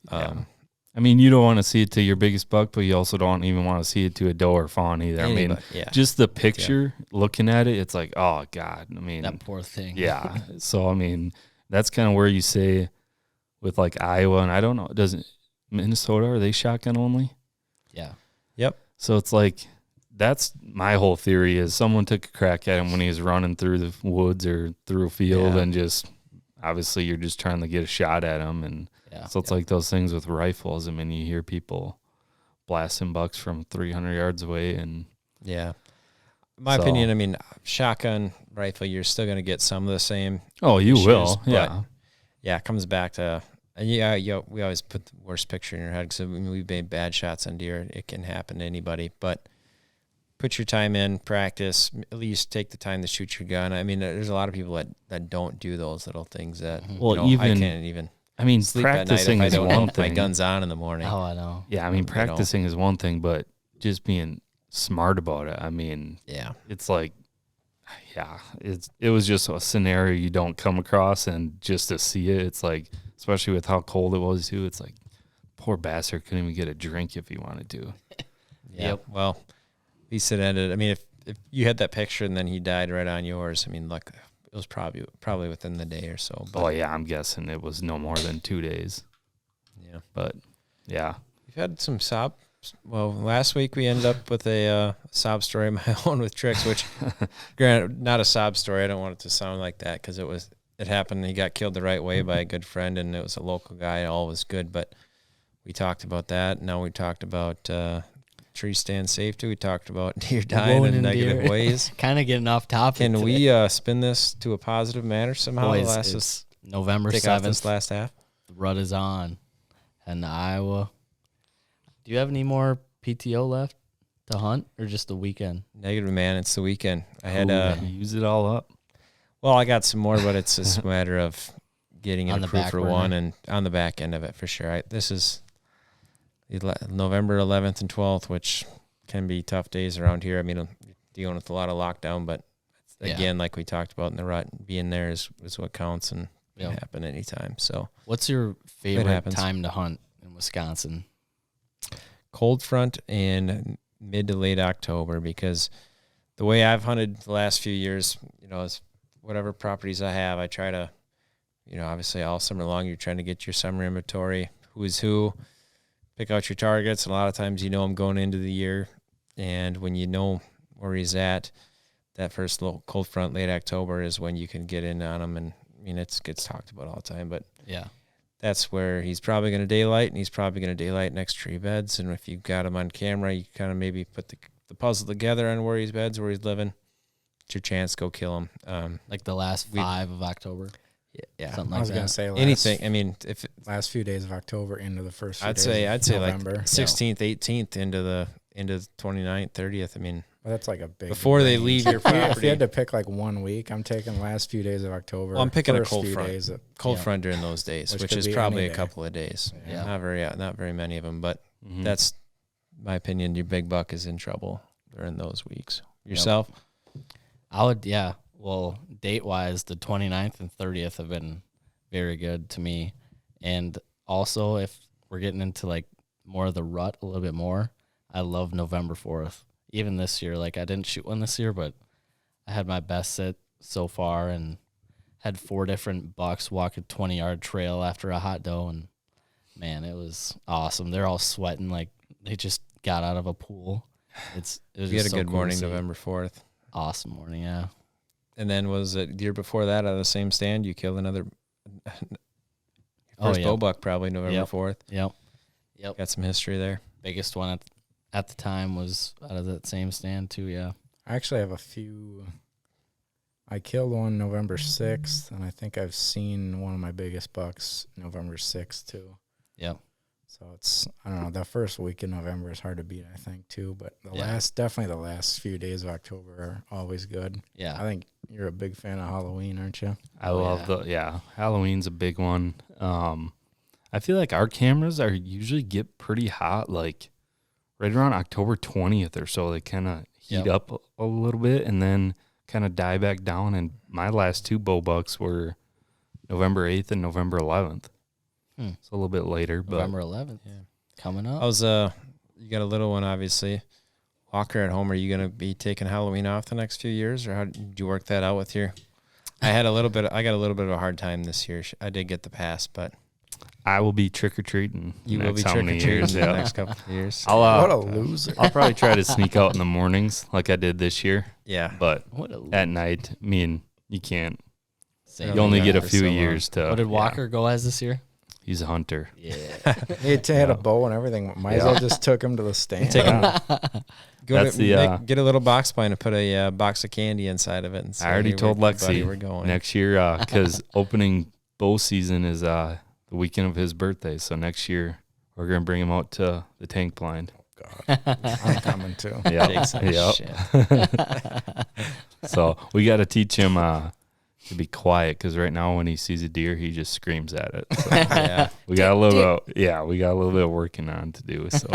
I mean, you don't want to see it to your biggest buck, but you also don't even want to see it to a doe or fawn either. I mean, just the picture, looking at it, it's like, oh, God. I mean, that poor thing. Yeah. So, I mean, that's kind of where you say with like Iowa, and I don't know, Minnesota, are they shotgun only? Yeah. Yep. So it's like, that's my whole theory is someone took a crack at him when he was running through the woods or through a field and just, obviously you're just trying to get a shot at him. And so it's like those things with rifles. I mean, you hear people blasting bucks from 300 yards away. And my opinion, I mean, shotgun rifle, you're still going to get some of the same. Oh, you issues, will. But it comes back to, we always put the worst picture in your head because we've made bad shots on deer. It can happen to anybody, but put your time in, practice, at least take the time to shoot your gun. I mean, there's a lot of people that don't do those little things that, I can't even. I mean, sleep at night if practicing I is don't know one if my thing. gun's on in the morning. Oh, I know. Yeah, I mean, practicing is one thing, but just being smart about it. I mean, Yeah. it's like, yeah, it was just a scenario you don't come across, and just to see it, it's like, especially with how cold it was too, it's like, poor bastard couldn't even get a drink if he wanted to. Yeah. Yep. Well, at least it ended. I mean, if you had that picture and then he died right on yours, I mean, look, it was probably within the day or so. But Oh yeah, I'm guessing it was no more than 2 days. yeah. But yeah, We've had some sob. Well, last week we ended up with a sob story of my own with Tricks, which, granted, not a sob story. I don't want it to sound like that because it happened. He got killed the right way by a good friend, and it was a local guy. All was good, but we talked about that. Now we talked about tree stand safety. We talked about deer dying in negative ways. Kind of getting off topic. Can today. we spin this to a positive manner somehow? Boys, Last it's November take off this 7th. last half. The rut is on. And Iowa. Do you have any more PTO left to hunt or just the weekend? Negative, man. It's the weekend. I had use it all up. well, I got some more, but it's just a matter of getting On it the approved back for burner. one and on the back end of it for sure. This is November 11th and 12th, which can be tough days around here. I mean, I'm dealing with a lot of lockdown, but Yeah. again, like we talked about in the rut, being there is what counts and can Yep. happen anytime. So What's your favorite happens. time to hunt in Wisconsin? cold front in mid to late October, because the way I've hunted the last few years, is whatever properties I have, I try to, obviously all summer long, you're trying to get your summer inventory, who is who, pick out your targets. And a lot of times, I'm going into the year, and when you know where he's at, that first little cold front late October is when you can get in on him. And I mean, it gets talked about all the time, but Yeah. that's where he's probably going to daylight, and he's probably going to daylight next tree beds. And if you've got him on camera, you kind of maybe put the puzzle together on where he's beds, where he's living. It's your chance. Go kill him. Like the last 5 of October? Yeah. Something I like was that. gonna say Anything. I mean, if last few days of October into the first. Few I'd days say of like November. 16th, 18th into the 29th, 30th. I mean, Well, that's like a big. before they range. leave your If you property. had to pick like 1 week, I'm taking last few days of October. Well, I'm picking a first cold few front. days of- Cold Yeah. front during those days, Which which could is be probably any a day. couple of days. Yeah. Not very many of them, but Mhm. that's my opinion. Your big buck is in trouble during those weeks. Yourself? I would, yeah. Well, date-wise, the 29th and 30th have been very good to me. And also, if we're getting into, like, more of the rut a little bit more, I love November 4th. Even this year, like, I didn't shoot one this year, but I had my best sit so far and had 4 different bucks walk a 20-yard trail after a hot doe. And, man, it was awesome. They're all sweating like they just got out of a pool. It was You had just a so good cool to morning, see. November 4th. Awesome morning, yeah. And then was it the year before that out of the same stand? You killed another Oh, first yeah. bow buck, probably November Yep. 4th. Yep. Got some history there. Biggest one at the time was out of that same stand too. Yeah. I actually have a few. I killed one November 6th, and I think I've seen one of my biggest bucks November 6th too. Yep. So I don't know, the first week in November is hard to beat, I think, too. But Yeah. definitely the last few days of October are always good. I Yeah. think you're a big fan of Halloween, aren't you? I Oh, love Halloween's a big one. I feel like our cameras usually get pretty hot, like right around October 20th or so. They kind of heat Yep. up a little bit and then kind of die back down. And my last 2 bow bucks were November 8th and November 11th. It's a little bit later, but November 11th. Yeah. Coming up. I was you got a little one, obviously. Walker at home, are you going to be taking Halloween off the next few years, or how did you work that out with your? I got a little bit of a hard time this year. I did get the pass, but I will be trick or treating. you will be trick or treating in the next couple of years. I'll, What a loser. I'll probably try to sneak out in the mornings like I did this year, Yeah, but What a at night, you can't. same. You only Yeah, get a for few so long. years to. What did yeah. Walker go as this year? He's a hunter. Yeah. He had a bow and everything. Might as well just took him to the stand. Take him. That's Get a little box pine and put a box of candy inside of it. And say, I already "Hey, told buddy, Lexi we're going next year because opening bow season is the weekend of his birthday. So next year we're gonna bring him out to the tank blind. I'm coming too. Yeah, Jake's like, yeah. "Shit." So we got to teach him to be quiet because right now when he sees a deer, he just screams at it. So Yeah. we got a little bit of working on to do. So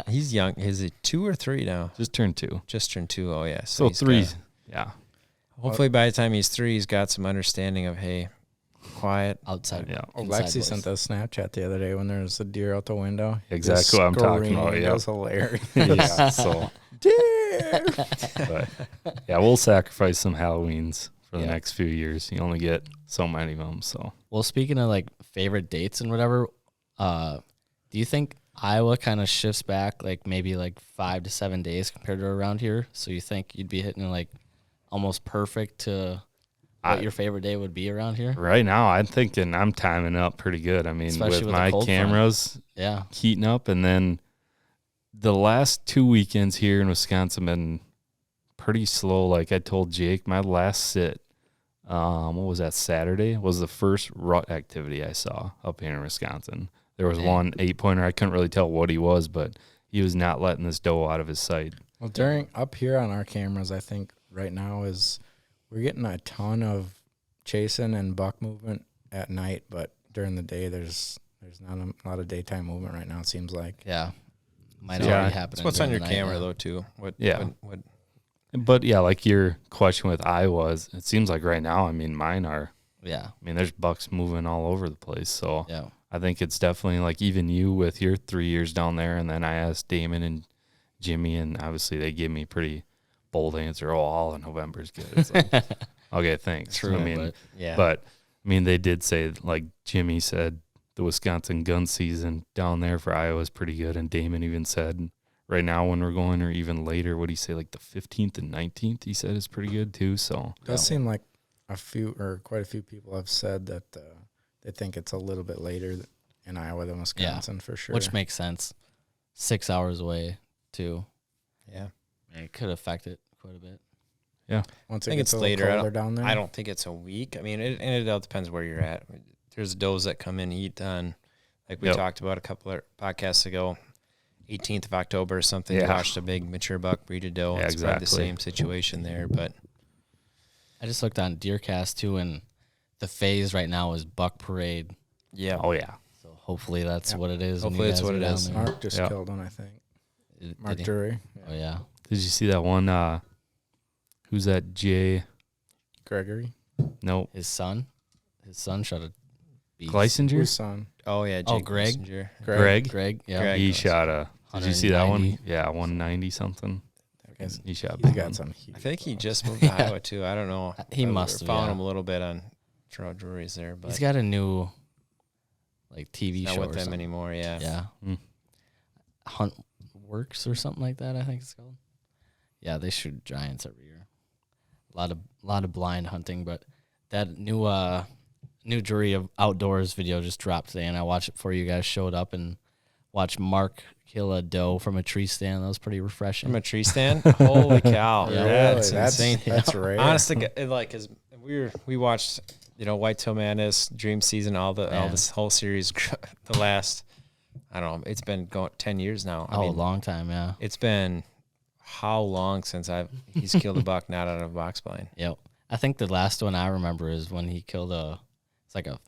He's young. Is he 2 or 3 now? just turned 2. Just turned 2. Oh, yeah. So he's 3, got- yeah. hopefully by the time he's 3, he's got some understanding of, hey, quiet. Outside. Yeah. inside Lexi voice. sent a Snapchat the other day when there was a deer out the window. Exactly what I'm talking about, Screaming. yeah. It was hilarious. Yeah, so Deer! but yeah, we'll sacrifice some Halloweens for the Yeah. next few years. You only get so many of them, so Well, speaking of like favorite dates and whatever, do you think Iowa kind of shifts back like maybe like 5 to 7 days compared to around here? So you think you'd be hitting like almost perfect to what your favorite day would be around here? right now I'm thinking I'm timing up pretty good. I mean, Especially with with the my cold front. cameras Yeah. heating up, and then the last 2 weekends here in Wisconsin been pretty slow. Like I told Jake, my last sit, what was that, Saturday, was the first rut activity I saw up here in Wisconsin. There was Dang. one 8-pointer. I couldn't really tell what he was, but he was not letting this doe out of his sight. Well, up here on our cameras, I think right now we're getting a ton of chasing and buck movement at night, but during the day there's not a lot of daytime movement right now, it seems like. Yeah. Might Yeah. already happen. That's what's on your during the night, camera, yeah. though, too. What? Yeah. What But yeah, like your question with Iowa, it seems like right now, I mean, mine are, Yeah. I mean, there's bucks moving all over the place. So Yeah. I think it's definitely like even you with your 3 years down there. And then I asked Damon and Jimmy, and obviously they gave me a pretty bold answer. Oh, all in November is good. It's like, okay, thanks. True. I mean, but yeah. but I mean, they did say, like Jimmy said, the Wisconsin gun season down there for Iowa is pretty good. And Damon even said right now when we're going, or even later, what do you say, like the 15th and 19th, he said is pretty good too. So It does seem like quite a few people have said that they think it's a little bit later in Iowa than Wisconsin for sure. which makes sense. 6 hours away too. yeah. It could affect it quite a bit. Once I it think gets it's a little later. colder down there. I don't think it's a week. I mean, it all depends where you're at. There's does that come in eat on, like we Yep. talked about a couple of podcasts ago, 18th of October or something. You Yeah. watched a big mature buck breed a doe. Yeah, It's probably the exactly. same situation there, but I just looked on DeerCast too, and the phase right now is Buck Parade. yeah. oh yeah, So hopefully that's Yeah. what it is. when you Hopefully it's guys what are it down is. there. Mark just Yeah. killed one, I think. Did Mark he? Drury. Oh yeah. did you see that one? Who's that? Jay? Gregory. No, His son shot a beast. Gleisinger? Whose son? Oh, yeah. Oh, Jake Greg? Messenger. Greg? Greg. Yeah. Greg. He shot Did you see that one? 190. Yeah, 190 something. I guess He shot. he's big got one. some huge I think he bucks. just moved to Iowa, too. I don't know. He I must have, followed yeah. him a little bit on Trout Drury's there, but He's got a new like TV not show with or them something. anymore, yeah. Yeah. Mm. Hunt Works or something like that, I think it's called. Yeah, they shoot giants every year. A lot of blind hunting, but that new Jury of Outdoors video just dropped today, and I watched it before you guys showed up and watched Mark kill a doe from a tree stand. That was pretty refreshing. From a tree stand? Holy cow. Yeah, That's Really? insane. That's rare. Honestly, like, cause we watched, Whitetail Madness, Dream Season, all Man. this whole series, the last, I don't know, it's been going 10 years now. I a mean, long time, yeah. it's been how long since he's killed a buck not out of a box blind? Yep. I think the last one I remember is when he killed it's like a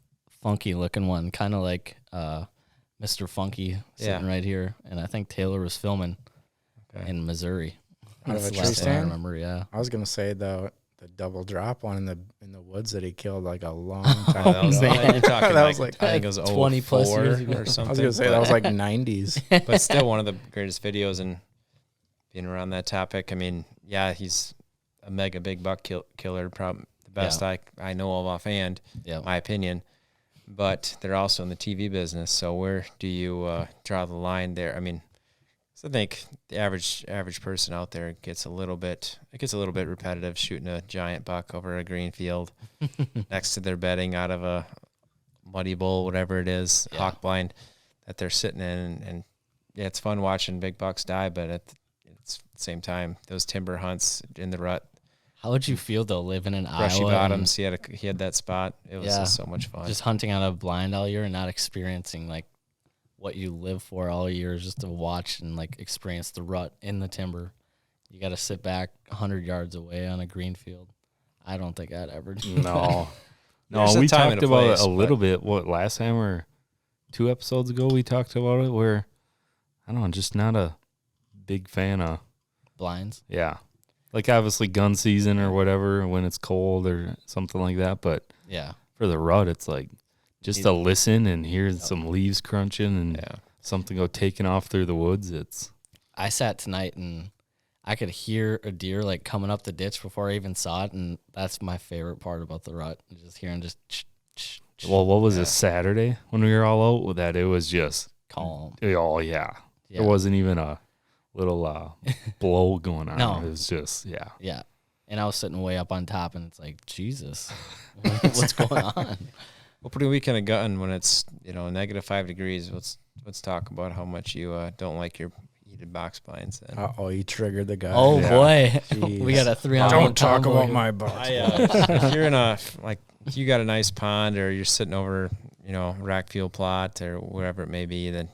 funky looking one, kind of like Mr. Funky sitting right here. And I think Taylor was filming Okay. in Missouri. Out of That's a the tree last one I stand? remember, yeah. I was gonna say the double drop one in the woods that he killed like a long Oh, time That was, ago. man. you're talking That was like, like I think it was 20 plus 04 years ago. or something. I was gonna say that was like 90s. but still one of the greatest videos and being around that topic. I mean, yeah, he's a mega big buck killer, probably the best I know of offhand, Yeah. my opinion. But they're also in the TV business, so where do you draw the line there? I mean, so I think the average person out there gets a little bit repetitive shooting a giant buck over a green field next to their bedding out of a muddy bowl, whatever it is, Yeah. hawk blind that they're sitting in, and yeah, it's fun watching big bucks die, but at the same time, those timber hunts in the rut, How would you feel though living in brushy Iowa bottoms, he had that spot. It was Yeah. just so much fun. and just hunting out of blind all year and not experiencing like what you live for all year, is just to watch and like experience the rut in the timber. You got to sit back 100 yards away on a green field. I don't think I'd ever do that. No. There's No, a we time talked and a about place, it a little bit. What, last time or 2 episodes ago we talked about it where, I don't know, just not a big fan of, Blinds. yeah. Like obviously gun season or whatever when it's cold or something like that. But Yeah. for the rut, it's like just to listen and hear some leaves crunching and Yeah. something go taking off through the woods. It's I sat tonight and I could hear a deer like coming up the ditch before I even saw it, and that's my favorite part about the rut. Just hearing well, what was it, Saturday when we were all out with that? It was just calm. oh yeah. Yeah. There wasn't even a little blow going on. No. It was just Yeah. And I was sitting way up on top, and it's like, Jesus, what's going on? Opening weekend of gun when it's -5 degrees. Let's talk about how much you don't like your heated box blinds. Then. Oh, you triggered the guy. Oh Yeah. boy, Jeez. we got a 3-on-1 Don't talk combo about here. my box. If you're in if you got a nice pond or you're sitting over rack fuel plot or whatever it may be, then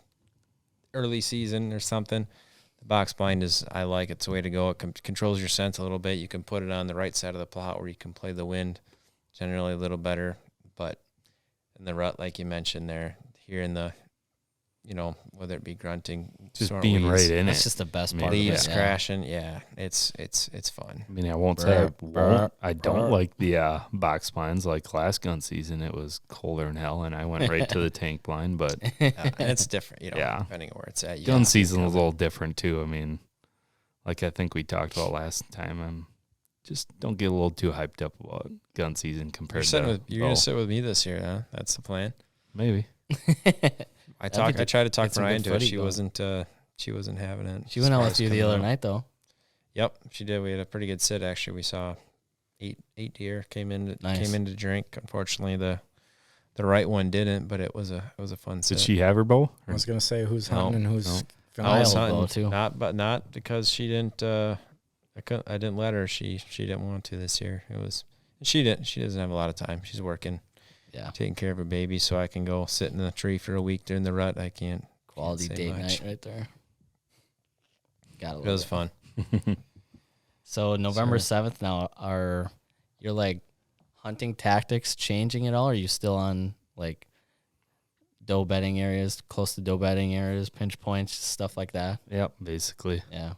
early season or something, the box blind I like it's the way to go. It controls your scent a little bit. You can put it on the right side of the plot where you can play the wind generally a little better. But in the rut, like you mentioned there, hearing the whether it be grunting, just snort being weeds, right in That's it. just the best I mean, part leaves of it. crashing. Yeah, it's fun. I mean, I won't say I don't like the box blinds. Like last gun season, it was colder than hell, and I went right to the tank blind. But And it's different, Yeah. depending on where it's at. You gun gotta season think was of a it. little different too. I mean, like I think we talked about last time. Just don't get a little too hyped up about gun season compared to You're gonna sit with me this year, huh? That's the plan. maybe. I That'd be tried to talk get some Ryan good to it. footy She going. wasn't having it. She went out with Surprise you the coming other out. night, though. Yep, she did. We had a pretty good sit actually. We saw eight deer came in Nice. to drink. Unfortunately, the right one didn't, but it was a fun sit. Did she have her bow? I was gonna say who's No, hunting and who's no. filming. I was I'll go hunting, too. not because she didn't. I didn't let her. She didn't want to this year. She didn't. She doesn't have a lot of time. She's working, Yeah. taking care of her baby. So I can go sit in the tree for a week during the rut. I can't. Quality say date much. night right there. Got It was fun. So November So- 7th now, are your like hunting tactics changing at all? Are you still on like doe bedding areas, close to doe bedding areas, pinch points, stuff like that? Yep, basically. Yeah.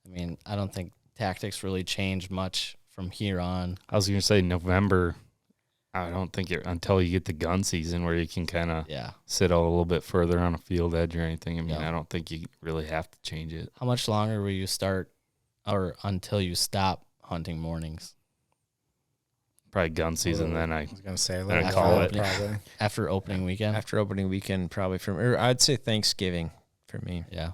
I mean, I don't think tactics really change much from here on. I was gonna say November. I don't think until you get the gun season where you can kind of Yeah. sit out a little bit further on a field edge or anything. I mean, Yeah. I don't think you really have to change it. How much longer will you start or until you stop hunting mornings? Probably gun season. Then I was gonna say a I little call while, it. probably. After opening weekend? After opening weekend, probably I'd say Thanksgiving for me. Yeah.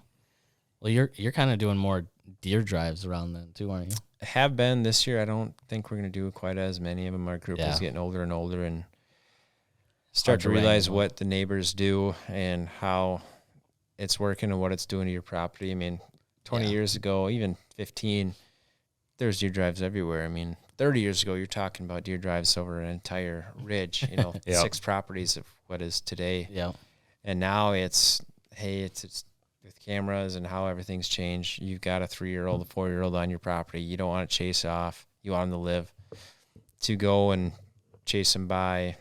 Well, you're kind of doing more deer drives around then too, aren't you? Have been this year. I don't think we're going to do quite as many of them. Our group Yeah. is getting older and older and start to to realize wrangle. what the neighbors do and how it's working and what it's doing to your property. I mean, 20 Yeah. years ago, even 15, there's deer drives everywhere. I mean, 30 years ago, you're talking about deer drives over an entire ridge, Yep. 6 properties of what is today. Yeah. And now it's with cameras and how everything's changed. You've got a 3-year-old, a 4-year-old on your property. You don't want to chase off. You want them to live. To go and chase them by,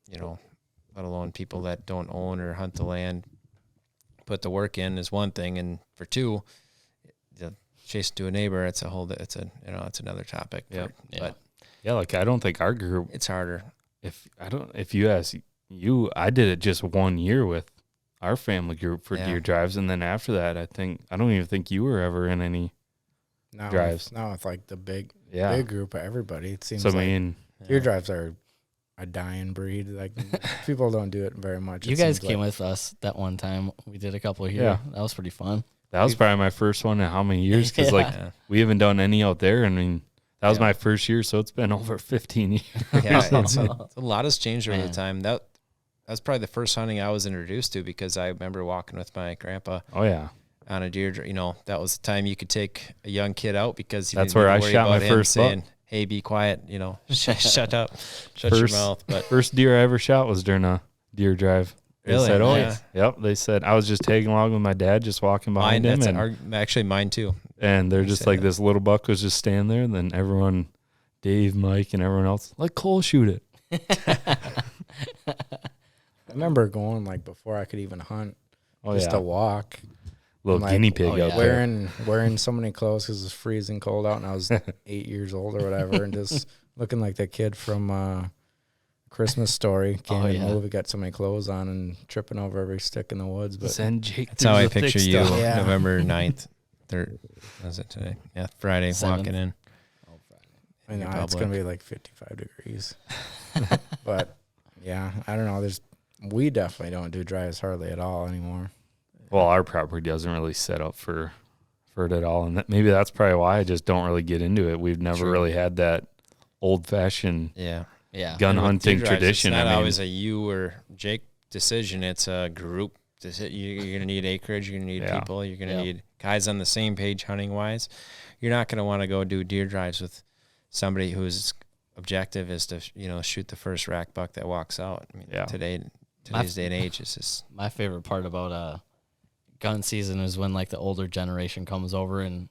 let alone people that don't own or hunt the land, put the work in is one thing. And for 2, the chase to a neighbor, it's it's another topic. Yep. Yeah. But yeah, like I don't think our group. it's harder. If you ask you, I did it just 1 year with our family group for Yeah. deer drives, and then after that, I don't even think you were ever in any. Now Drives. Now it's like the big Yeah. group of everybody. It seems So I like mean, deer drives are a dying breed. Like people don't do it very much. You it guys seems came like. with us that one time. We did a couple here. Yeah. That was pretty fun. that was probably my first one in how many years? Because like Yeah. we haven't done any out there. I mean, that was Yeah. my first year, so it's been over 15 years. Yeah, a lot has changed over Man. the time. That's probably the first hunting I was introduced to because I remember walking with my grandpa Oh yeah, on a deer. That was the time you could take a young kid out because you That's didn't where need to I worry shot my about him first buck. saying, "Hey, be quiet," shut up, shut your First- mouth. But first deer I ever shot was during a deer drive. They Really? said, "Oh Yeah. yep." They said I was just tagging along with my dad, just walking mine, behind him, and actually mine too. they're They just said like that. this little buck was just standing there, and then everyone Dave, Mike, and everyone else, let Cole shoot it. I remember going like before I could even hunt, just to walk. Little like, guinea pig out there. Wearing so many clothes because it's freezing cold out, and I was 8 years old or whatever, and just looking like the kid from Christmas Story. Can't even move. He got so many clothes on and tripping over every stick in the woods. But Send Jake. That's how I picture you. Yeah. November 9th. Was it today? Yeah, Friday. 7th. Walking in. I know Republic. it's gonna be like 55 degrees. But yeah, I don't know. We definitely don't do drives hardly at all anymore. Well, our property doesn't really set up for it at all, and maybe that's probably why I just don't really get into it. We've never really had that old-fashioned Yeah. gun And with hunting deer drives, tradition. It's not I mean, always a you or Jake decision. It's a group. You're going to need acreage. You're going to need people. You're going to need guys on the same page hunting-wise. You're not going to want to go do deer drives with somebody whose objective is to shoot the first rack buck that walks out. I mean, today's day and age is just My favorite part about gun season is when like the older generation comes over and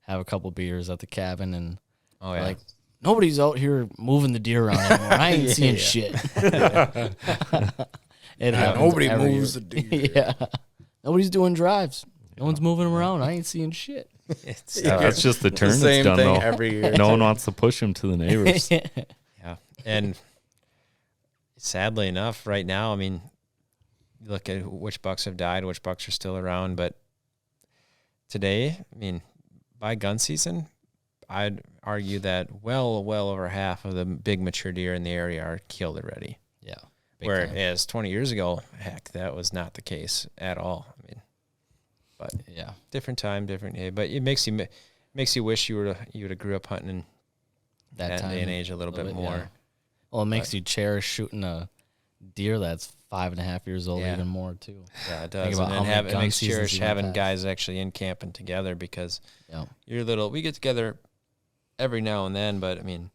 have a couple beers at the cabin and like nobody's out here moving the deer around anymore. I ain't seeing shit. It happens. Nobody every moves year. the deer. Yeah. Nobody's doing drives. No one's moving them around. I ain't seeing shit. that's just the turn The that's same done, thing though. every year. No one wants to push them to the neighbors. Yeah. And sadly enough, right now, I mean, you look at which bucks have died, which bucks are still around. But today, I mean, by gun season, I'd argue that well over half of the big mature deer in the area are killed already. Yeah. Whereas 20 years ago, heck, that was not the case at all. I mean, but Yeah. different time, different day. But it makes you wish you would have grew up hunting in that time, day and age a little bit more. Yeah. Well, it makes you cherish shooting a deer that's 5.5 years old Yeah. even more too. Yeah, it Think does. about And how then many it gun makes seasons cherish you might having have. guys actually in camping together because Yeah. we get together every now and then, but I mean,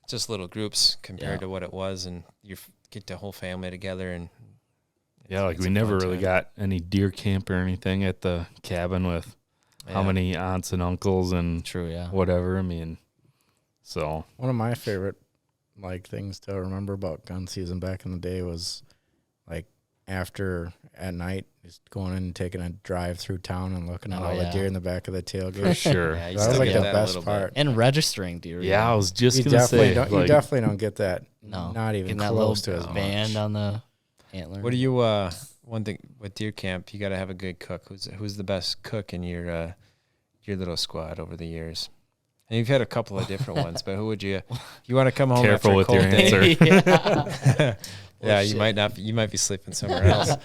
just little groups compared to what it was, and you get the whole family together. And Yeah, like it's we a never fun really time. got any deer camp or anything at the cabin with how many aunts and uncles and True, yeah. whatever. I mean, so One of my favorite things to remember about gun season back in the day was like after at night just going in and taking a drive through town and looking at all the deer in the back of the tailgate. for sure. Yeah, you That was still like get the that a best little part. And registering deer. Yeah, I was just You gonna say, you definitely don't get that. No. Not even Getting that close to little as band much. on the antler. What do you one thing with deer camp, you got to have a good cook. Who's the best cook in your little squad over the years? And you've had a couple of different ones, but who would you want to come home Careful after a with cold your day? answer. Yeah, shit. you might not. You might be sleeping somewhere else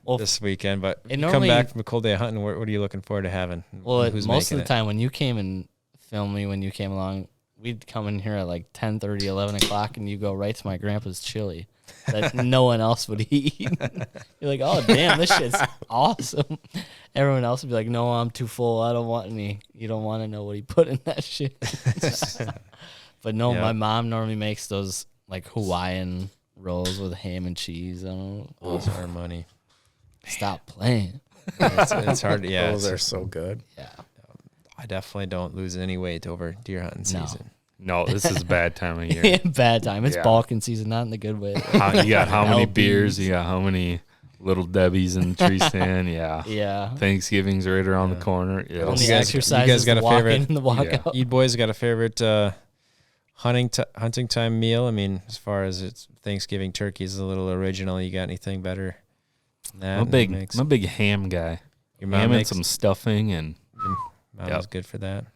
Well, this weekend. But it you come normally- back from a cold day of hunting. What are you looking forward to having? Well, Who's most of making the it? time when you came and filmed me, when you came along, we'd come in here at like 10:30, 11 o'clock, and you go right to my grandpa's chili that no one else would eat. You're like, oh, damn, this shit's awesome. Everyone else would be like, no, I'm too full. I don't want any. You don't want to know what he put in that shit. But no, Yeah. my mom normally makes those like Hawaiian rolls with ham and cheese. I don't know. Those are money. Stop playing. It's hard. Yeah, Those it's- are so good. Yeah. I definitely don't lose any weight over deer hunting No. season. No, this is a bad time of year. Bad time. It's Yeah. balking season, not in the good way. You got how many LBs. beers? You got how many little Debbies in the tree stand? Yeah. Yeah. Thanksgiving's right around the corner. Yeah. Only You guys- exercise you guys is got the a walk favorite- in and the walk Yeah. out. You boys got a favorite hunting time meal? I mean, as far as it's Thanksgiving turkey is a little original. You got anything better than that? I'm a big ham guy. Your mom Ham and makes some stuffing and mom Yep. is good for that.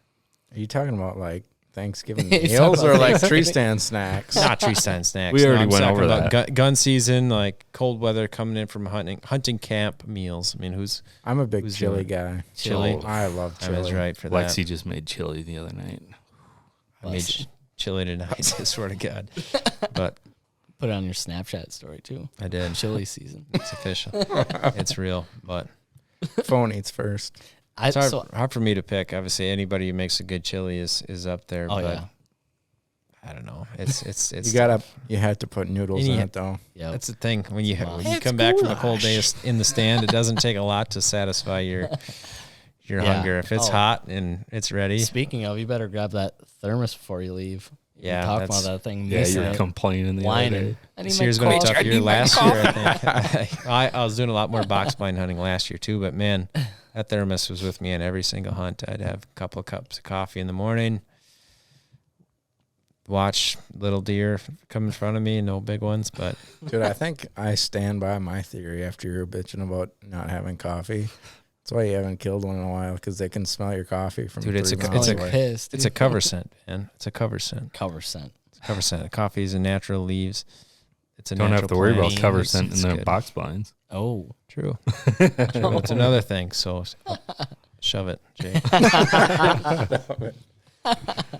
Are you talking about like Thanksgiving He's meals talking or about like tree Thanksgiving. stand snacks? Not tree stand snacks. We already I'm went talking over about that. gun season, like cold weather coming in from hunting camp meals. I mean, who's I'm a big Who's chili doing guy. chili? Oh, I love I chili. was right for that. Lexi just made chili the other night. I made chili tonight. I swear to God, but Put it on your Snapchat story too. I did. Chili season. It's official. It's real, but Phone eats first. I it's hard for me to pick. Obviously, anybody who makes a good chili is up there. oh but yeah, I don't know. It's You have to put noodles And in you- it though. yeah. That's the thing when you It's come back from a cold day in the stand. It doesn't take a lot to satisfy your Yeah. hunger. If it's Oh. hot and it's ready, Speaking of, you better grab that thermos before you leave. Yeah, talking about that thing. Yeah, missing you're it, complaining the other whining. day. I This need year's my been a coffee. tough year. Last year, I think I was doing a lot more box blind hunting last year too. But man, that thermos was with me on every single hunt. I'd have a couple of cups of coffee in the morning, watch little deer come in front of me, no big ones, but Dude, I think I stand by my theory after you're bitching about not having coffee. That's why you haven't killed one in a while, because they can smell your coffee from Dude, 3 it's a- miles it's a- away. pissed. it's a cover scent, man. It's a cover scent. cover scent. It's a cover scent. Coffee is a natural leaves. It's a Don't natural have to worry about plant. cover It's- scent in it's the good. box blinds. Oh, True. True. It's another thing. So shove it, Jay.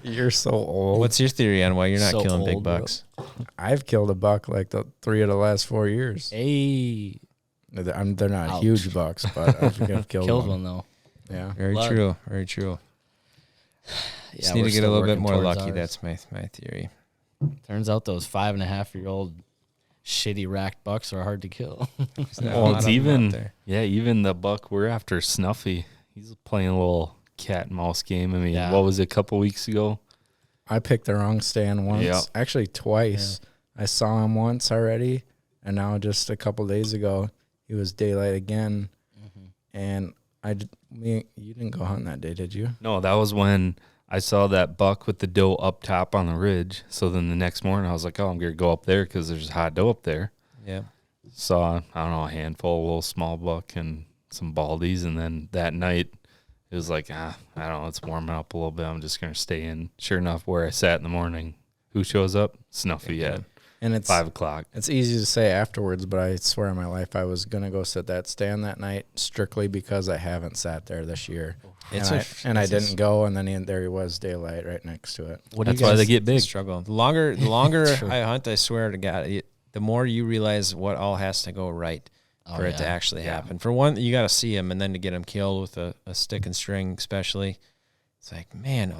You're so old. What's your theory on why you're not So killing big old, bro. bucks? I've killed a buck like the 3 of the last 4 years. hey, They're not Ouch. huge bucks, but I've killed, killed one. one though. Yeah. Very Blood. true. Very true. Yeah, Just need we're to get a still little bit working more towards lucky. ours. That's my theory. Turns out those 5.5-year-old shitty racked bucks are hard to kill. There's not a Well, lot it's of 'em out even there. even the buck we're after, Snuffy. He's playing a little cat and mouse game. I mean, Yeah. what was it, a couple weeks ago? I picked the wrong stand once. Yeah. Actually, twice. I saw him once already, and now just a couple days ago, he was daylight again. And you didn't go hunting that day, did you? No, that was when I saw that buck with the doe up top on the ridge. So then the next morning I was like, oh, I'm going to go up there because there's a hot doe up there. Yeah. Saw, I don't know, a handful, a little small buck and some baldies. And then that night it was like, I don't know, it's warming up a little bit. I'm just going to stay in. Sure enough, where I sat in the morning, who shows up? Snuffy at And it's 5 o'clock. It's easy to say afterwards, but I swear on my life I was gonna go sit that stand that night strictly because I haven't sat there this year. It's And I it's a didn't go, and then there he was, daylight right next to it. What do you That's why they guys? get big. struggle. The longer True. I hunt, I swear to God, the more you realize what all has to go right for it to actually happen. For one, you got to see him, and then to get him killed with a stick and string, especially, it's like, man,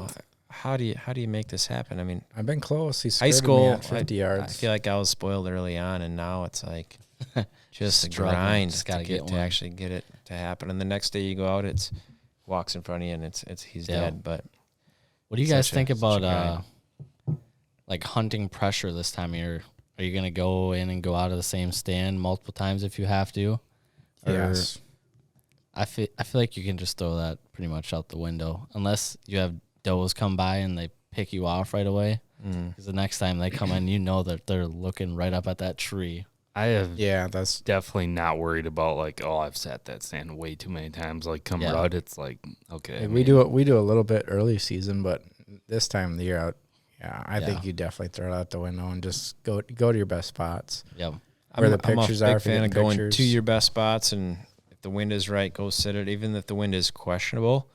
how do you make this happen? I mean, I've been close. He's high school, at 50 yards. I feel like I was spoiled early on, and now it's like just a Struggle. grind Just to gotta get get to one. actually get it to happen. And the next day you go out, it's walks in front of you, and it's he's Yeah. dead. But What do you guys Such a- think such a about grind. like hunting pressure this time of year? Are you gonna go in and go out of the same stand multiple times if you have to? Or Yes. I feel like you can just throw that pretty much out the window unless you have does come by and they pick you off right away. Because the next time they come in, you know that they're looking right up at that tree. I have Yeah, that's definitely not worried about like, oh, I've sat that stand way too many times. Like come Yeah. rut, it's like, okay. I we mean, do a little bit early season, but this time of the year out, I think you definitely throw it out the window and just go to your best spots. Yep. Where the pictures I'm a are, big if you're fan of getting going pictures. to your best spots, and if the wind is right, go sit it. Even if the wind is questionable,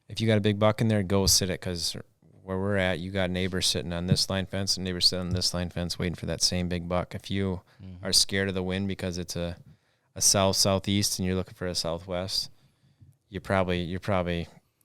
if you got a big buck in there, go sit it, because where we're at, you got neighbors sitting on this line fence and neighbors sitting on this line fence waiting for that same big buck. If you are scared of the wind because it's a south-southeast and you're looking for a southwest, you're probably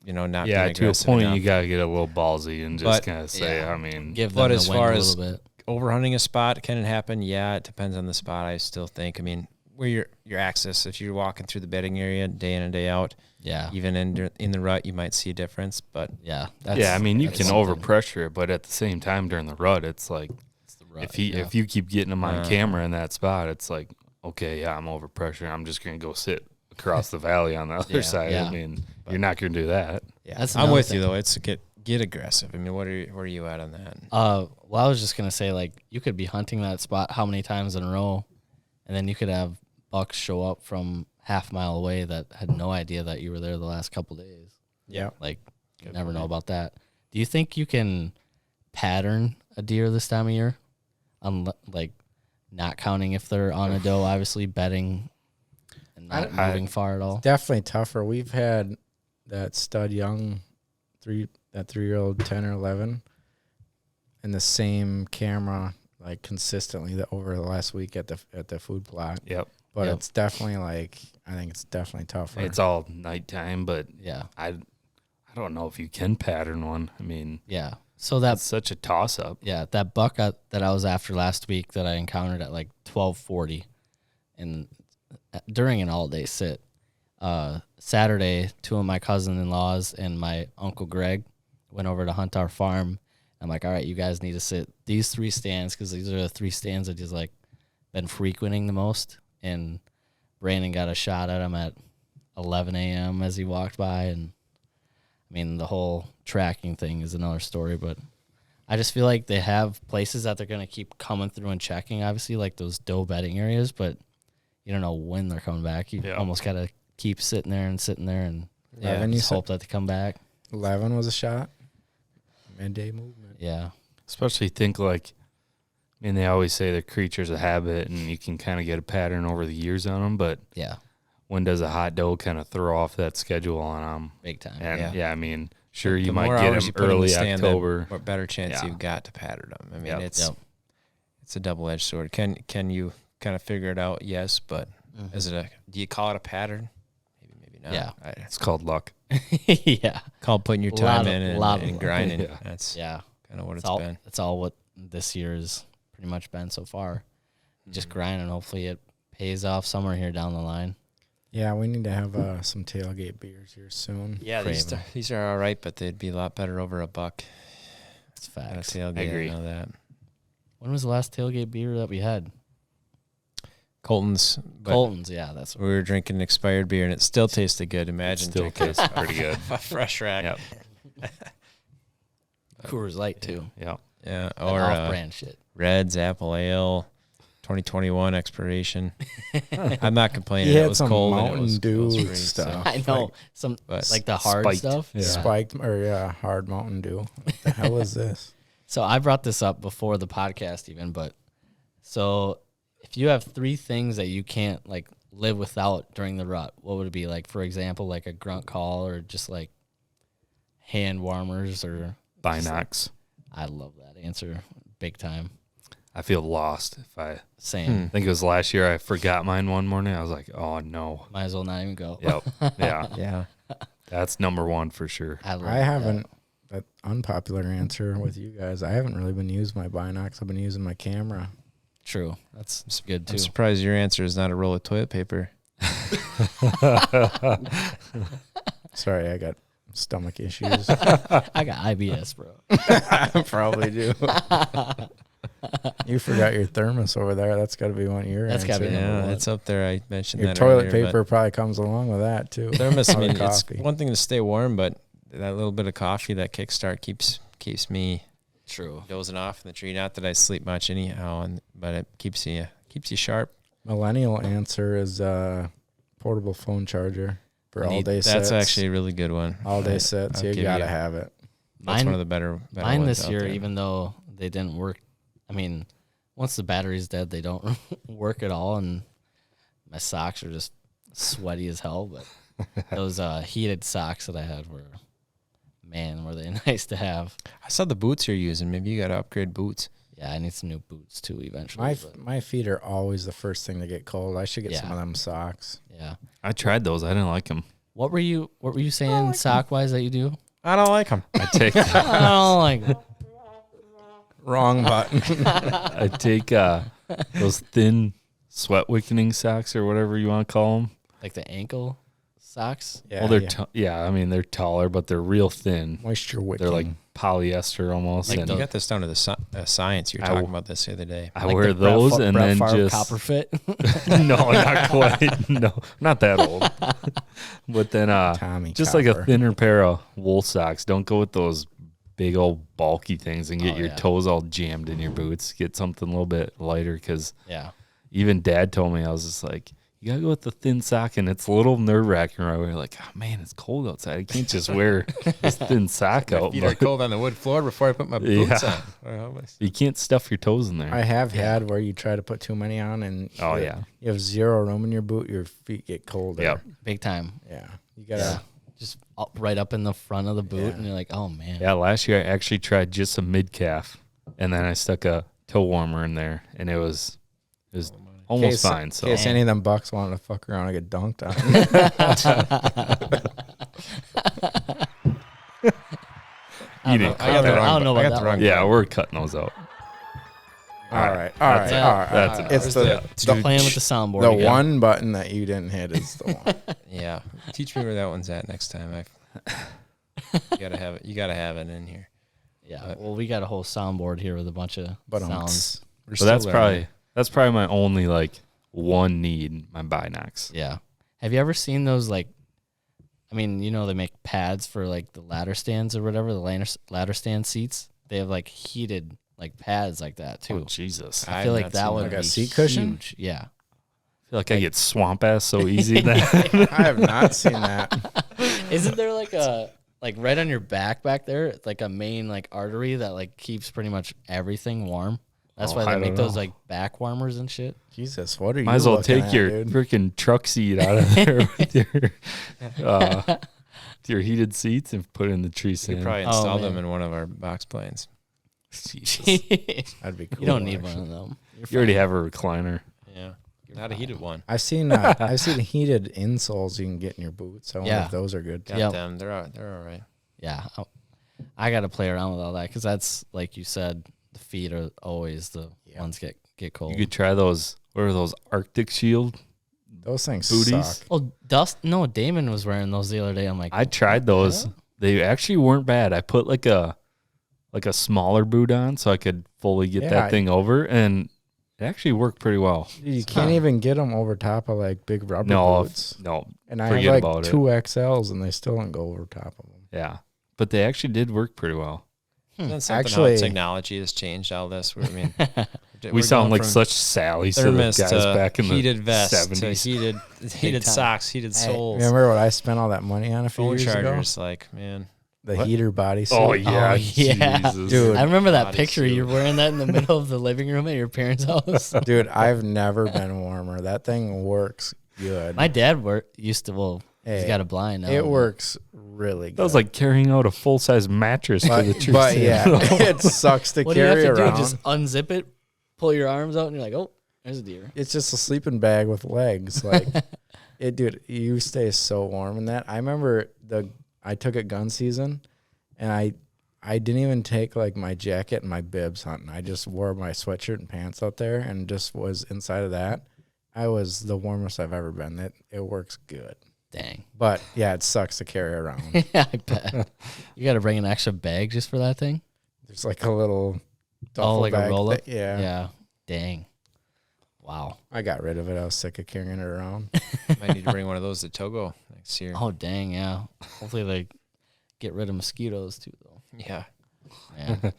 not yeah, being to a aggressive point, enough. you got to get a little ballsy and just But- kind of say, Yeah. I mean, Give them But the as wind far a as little bit. overhunting a spot, can it happen? Yeah, it depends on the spot. I still think. I mean, where your access, if you're walking through the bedding area day in and day out, Yeah. even in the rut, you might see a difference. But Yeah. yeah, I mean, you that's can something. overpressure it, but at the same time during the rut, it's like It's the rut, if you keep getting them on Uh-huh. camera in that spot, it's like, okay, yeah, I'm overpressure. I'm just gonna go sit across the valley on the other Yeah, side. yeah. I mean, you're not gonna do that. yeah, That's I'm another with you thing. though. It's get aggressive. I mean, where are you at on that? Well, I was just gonna say, like, you could be hunting that spot how many times in a row, and then you could have bucks show up from half mile away that had no idea that you were there the last couple days. Yeah. Like, you never know about that. Do you think you can pattern a deer this time of year? Like, not counting if they're on a doe, obviously betting and not moving far at all. Definitely tougher. We've had that stud young 3-year-old 10 or 11 in the same camera like consistently over the last week at the food plot. Yep. But Yep. it's definitely I think it's definitely tougher. It's all nighttime, but Yeah. I don't know if you can pattern one. I mean, Yeah. So that's that's such a toss up. yeah, that buck that I was after last week that I encountered at like 12:40, and during an all day sit. Saturday, two of my cousin-in-laws and my uncle Greg went over to hunt our farm, I'm like, all right, you guys need to sit these 3 stands because these are the 3 stands that he's like been frequenting the most. And Brandon got a shot at him at 11 a.m. as he walked by. And I mean, the whole tracking thing is another story, but I just feel like they have places that they're going to keep coming through and checking, obviously, like those doe bedding areas, but you don't know when they're coming back. You almost got to keep sitting there and just hope that they come back. 11 was a shot. Midday movement. Yeah. Especially think like, I mean, they always say they're creatures of habit and you can kind of get a pattern over the years on them, but Yeah. when does a hot doe kind of throw off that schedule on them? Big time. And I mean, sure, The you more might get hours them you put in the early stand, October. the better chance Yeah. you've got to pattern them. I mean, Yep. it's a double-edged sword. Can you kind of figure it out? Yes, but do you call it a pattern? Maybe not. Yeah. It's called luck. Yeah. Called putting your A lot time of- in a and, lot of and luck. grinding. Yeah. That's Yeah. kind of what it's all, been. That's all what this year has pretty much been so far. Just grinding. Hopefully it pays off somewhere here down the line. Yeah, we need to have some tailgate beers here soon. Yeah, these are all right, but they'd be a lot better over $1. It's At a facts. tailgate, I agree. know that. When was the last tailgate beer that we had? Colton's. But Colton's. Yeah, that's we were drinking expired beer, and it still tasted good. Imagine Still drinking tastes pretty good. a fresh rack. Yep. Coors Light too. Yeah. Yeah, That or off-brand shit. Reds, Apple Ale, 2021 expiration. I'm not complaining. He It had was some cold. and Mountain it was Dew free, stuff. I know Like, some But like the hard spiked. stuff. Yeah. Spiked hard Mountain Dew. What the hell is this? So I brought this up before the podcast even, but so if you have 3 things that you can't like live without during the rut, what would it be? Like, for example, like a grunt call or just like hand warmers or Binox. I love that answer big time. I feel lost if I Same. think it was last year I forgot mine one morning. I was like, oh no. Might as well not even go. Yep. Yeah. Yeah. That's number 1 for sure. I love I that. haven't. That unpopular answer with you guys. I haven't really been using my Binox. I've been using my camera. True. That's good too. I'm surprised your answer is not a roll of toilet paper. Sorry, I got stomach issues. I got IBS, bro. I probably do. You forgot your thermos over there. That's got to be one of your That's gotta answers. be number Yeah, one. it's up there. I mentioned Your that toilet earlier, paper probably comes along with that too. but Thermos, I Or mean, it's coffee. one thing to stay warm, but that little bit of coffee, that kickstart keeps me True. dozing off in the tree. Not that I sleep much anyhow, but it keeps you sharp. Millennial answer is portable phone charger for all day sits. That's actually a really good one. all day I- sits. I'll You give gotta you- have it. That's Mine- one of the better Mine ones this out year, there. even though they didn't work, I mean, once the battery's dead, they don't work at all, and my socks are just sweaty as hell. But those heated socks that I had were they nice to have. I saw the boots you're using. Maybe you got to upgrade boots. Yeah, I need some new boots too eventually. My but my feet are always the first thing to get cold. I should get some Yeah. of them socks. yeah. I tried those. I didn't like them. What were you saying sock wise that you do? I don't like them. I take I don't like Wrong button. I take those thin sweat wickening socks or whatever you want to call them. like the ankle socks. Yeah, Well, they're I mean they're taller, but they're real thin. moisture wicking. They're like polyester almost. Like and You got this down to the science. You were I talking w- about this the other day. I Like wear the Brett those Fa- and Brett then Favre just copper fit. no, not quite. No, not that old. But then Tommy just like a Copper. thinner pair of wool socks. Don't go with those big old bulky things and get Oh, your yeah. toes all jammed in your boots. Get something a little bit lighter because Yeah. even Dad told me, I was just like, you gotta go with the thin sock, and it's a little nerve wracking right away. Like, oh man, it's cold outside. I can't just wear this thin sock out. Feet are But cold on the wood floor before I put my boots Yeah. on. you can't stuff your toes in there. I have had where you try to put too many on and Oh, you- yeah. you have zero room in your boot. Your feet get colder. Yep. Big time. Yeah, you gotta. Just right up in the front of the boot, Yeah. and you're like, oh man. Yeah, last year I actually tried just a mid calf, and then I stuck a toe warmer in there, and it was almost fine. So in case any of them bucks wanted to fuck around and get dunked on. you didn't. I got the wrong. I don't know I about got that the wrong. one. Yeah, we're cutting those out. all right, all right, That's it. all right. That's all right. enough. It's Stop playing with the soundboard. the again. one button that you didn't hit is the one. Yeah. Teach me where that one's at next time. You gotta have it. You gotta have it in here. Yeah. Well, we got a whole soundboard here with a bunch of sounds. We're But that's probably my only like one need, my binocs. Yeah. Have you ever seen those like? I mean, they make pads for like the ladder stands or whatever, the ladder stand seats. They have like heated like pads like that too. Oh, Jesus. I feel like that would like be a seat cushion? huge. Yeah. I feel like I get swamp ass so easy. That I have not seen that. Isn't there like a right on your back there, it's like a main like artery that like keeps pretty much everything warm? That's why I they make don't those know. like back warmers and shit. Jesus, what are you might as well looking take at, your dude? freaking truck seat out of there with your heated seats and put it in the tree We stand. could probably install man. them in one of our box planes. Jesus. That'd be cool. You don't need actually. one of them. You already have a recliner. Yeah, not a heated one. I've seen heated insoles you can get in your boots. I wonder Yeah. if those are good. Got Yep. them. They're all right. Yeah. I got to play around with all that because that's, like you said, the feet are always the ones get cold. You could try those. What are those? Arctic Shield? Those things Booties? suck. Oh, Damon was wearing those the other day. I'm like, I tried those. Yeah? They actually weren't bad. I put like a smaller boot on so I could fully get that thing over, and it actually worked pretty well. You can't even get them over top of like big rubber boots. No, And I forget have like about it. 2XLs and they still don't go over top of them. yeah, but they actually did work pretty well. That's something Actually- how technology has changed all this. I mean, We sound like such Sallies to the thermos guys to back in heated the vest 70s. to heated time. socks, heated Hey, soles, remember what I spent all that money on a few phone years chargers. Like, man, ago? The What? heater bodysuit. Oh yeah, Oh, yeah. Jesus. Dude. I remember that Bodysuit. picture. You're wearing that in the middle of the living room at your parents' house. Dude, I've never been warmer. That thing works good. My dad used to. He's Hey, got a blind now. it works really good. That was like carrying out a full size mattress to the tree but stand. yeah, it sucks to What do you have carry to do? around. Just unzip it, pull your arms out, and you're like, oh, there's a deer. It's just a sleeping bag with legs. Like dude, you stay so warm in that. I remember I took it gun season, and I didn't even take like my jacket and my bibs hunting. I just wore my sweatshirt and pants out there and just was inside of that. I was the warmest I've ever been. It works good. Dang. But yeah, it sucks to carry around. Yeah, I bet. You got to bring an extra bag just for that thing? There's like a little duffel like a bag roll-up? Yeah. Yeah. Dang. Wow. I got rid of it. I was sick of carrying it around. might need to bring one of those to Togo next year. Oh, dang, yeah. Hopefully they get rid of mosquitoes too, though. Yeah, Man.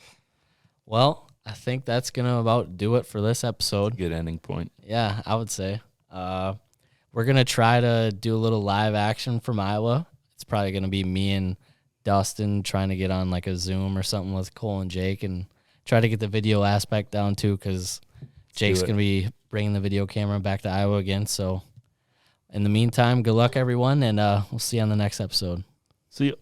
Well, I think that's going to about do it for this episode. Good ending point. Yeah, I would say. We're going to try to do a little live action from Iowa. It's probably going to be me and Dustin trying to get on like a Zoom or something with Cole and Jake and try to get the video aspect down too, because Jake's it. going to be bringing the video camera back to Iowa again. So in the meantime, good luck, everyone, and we'll see you on the next episode. See you.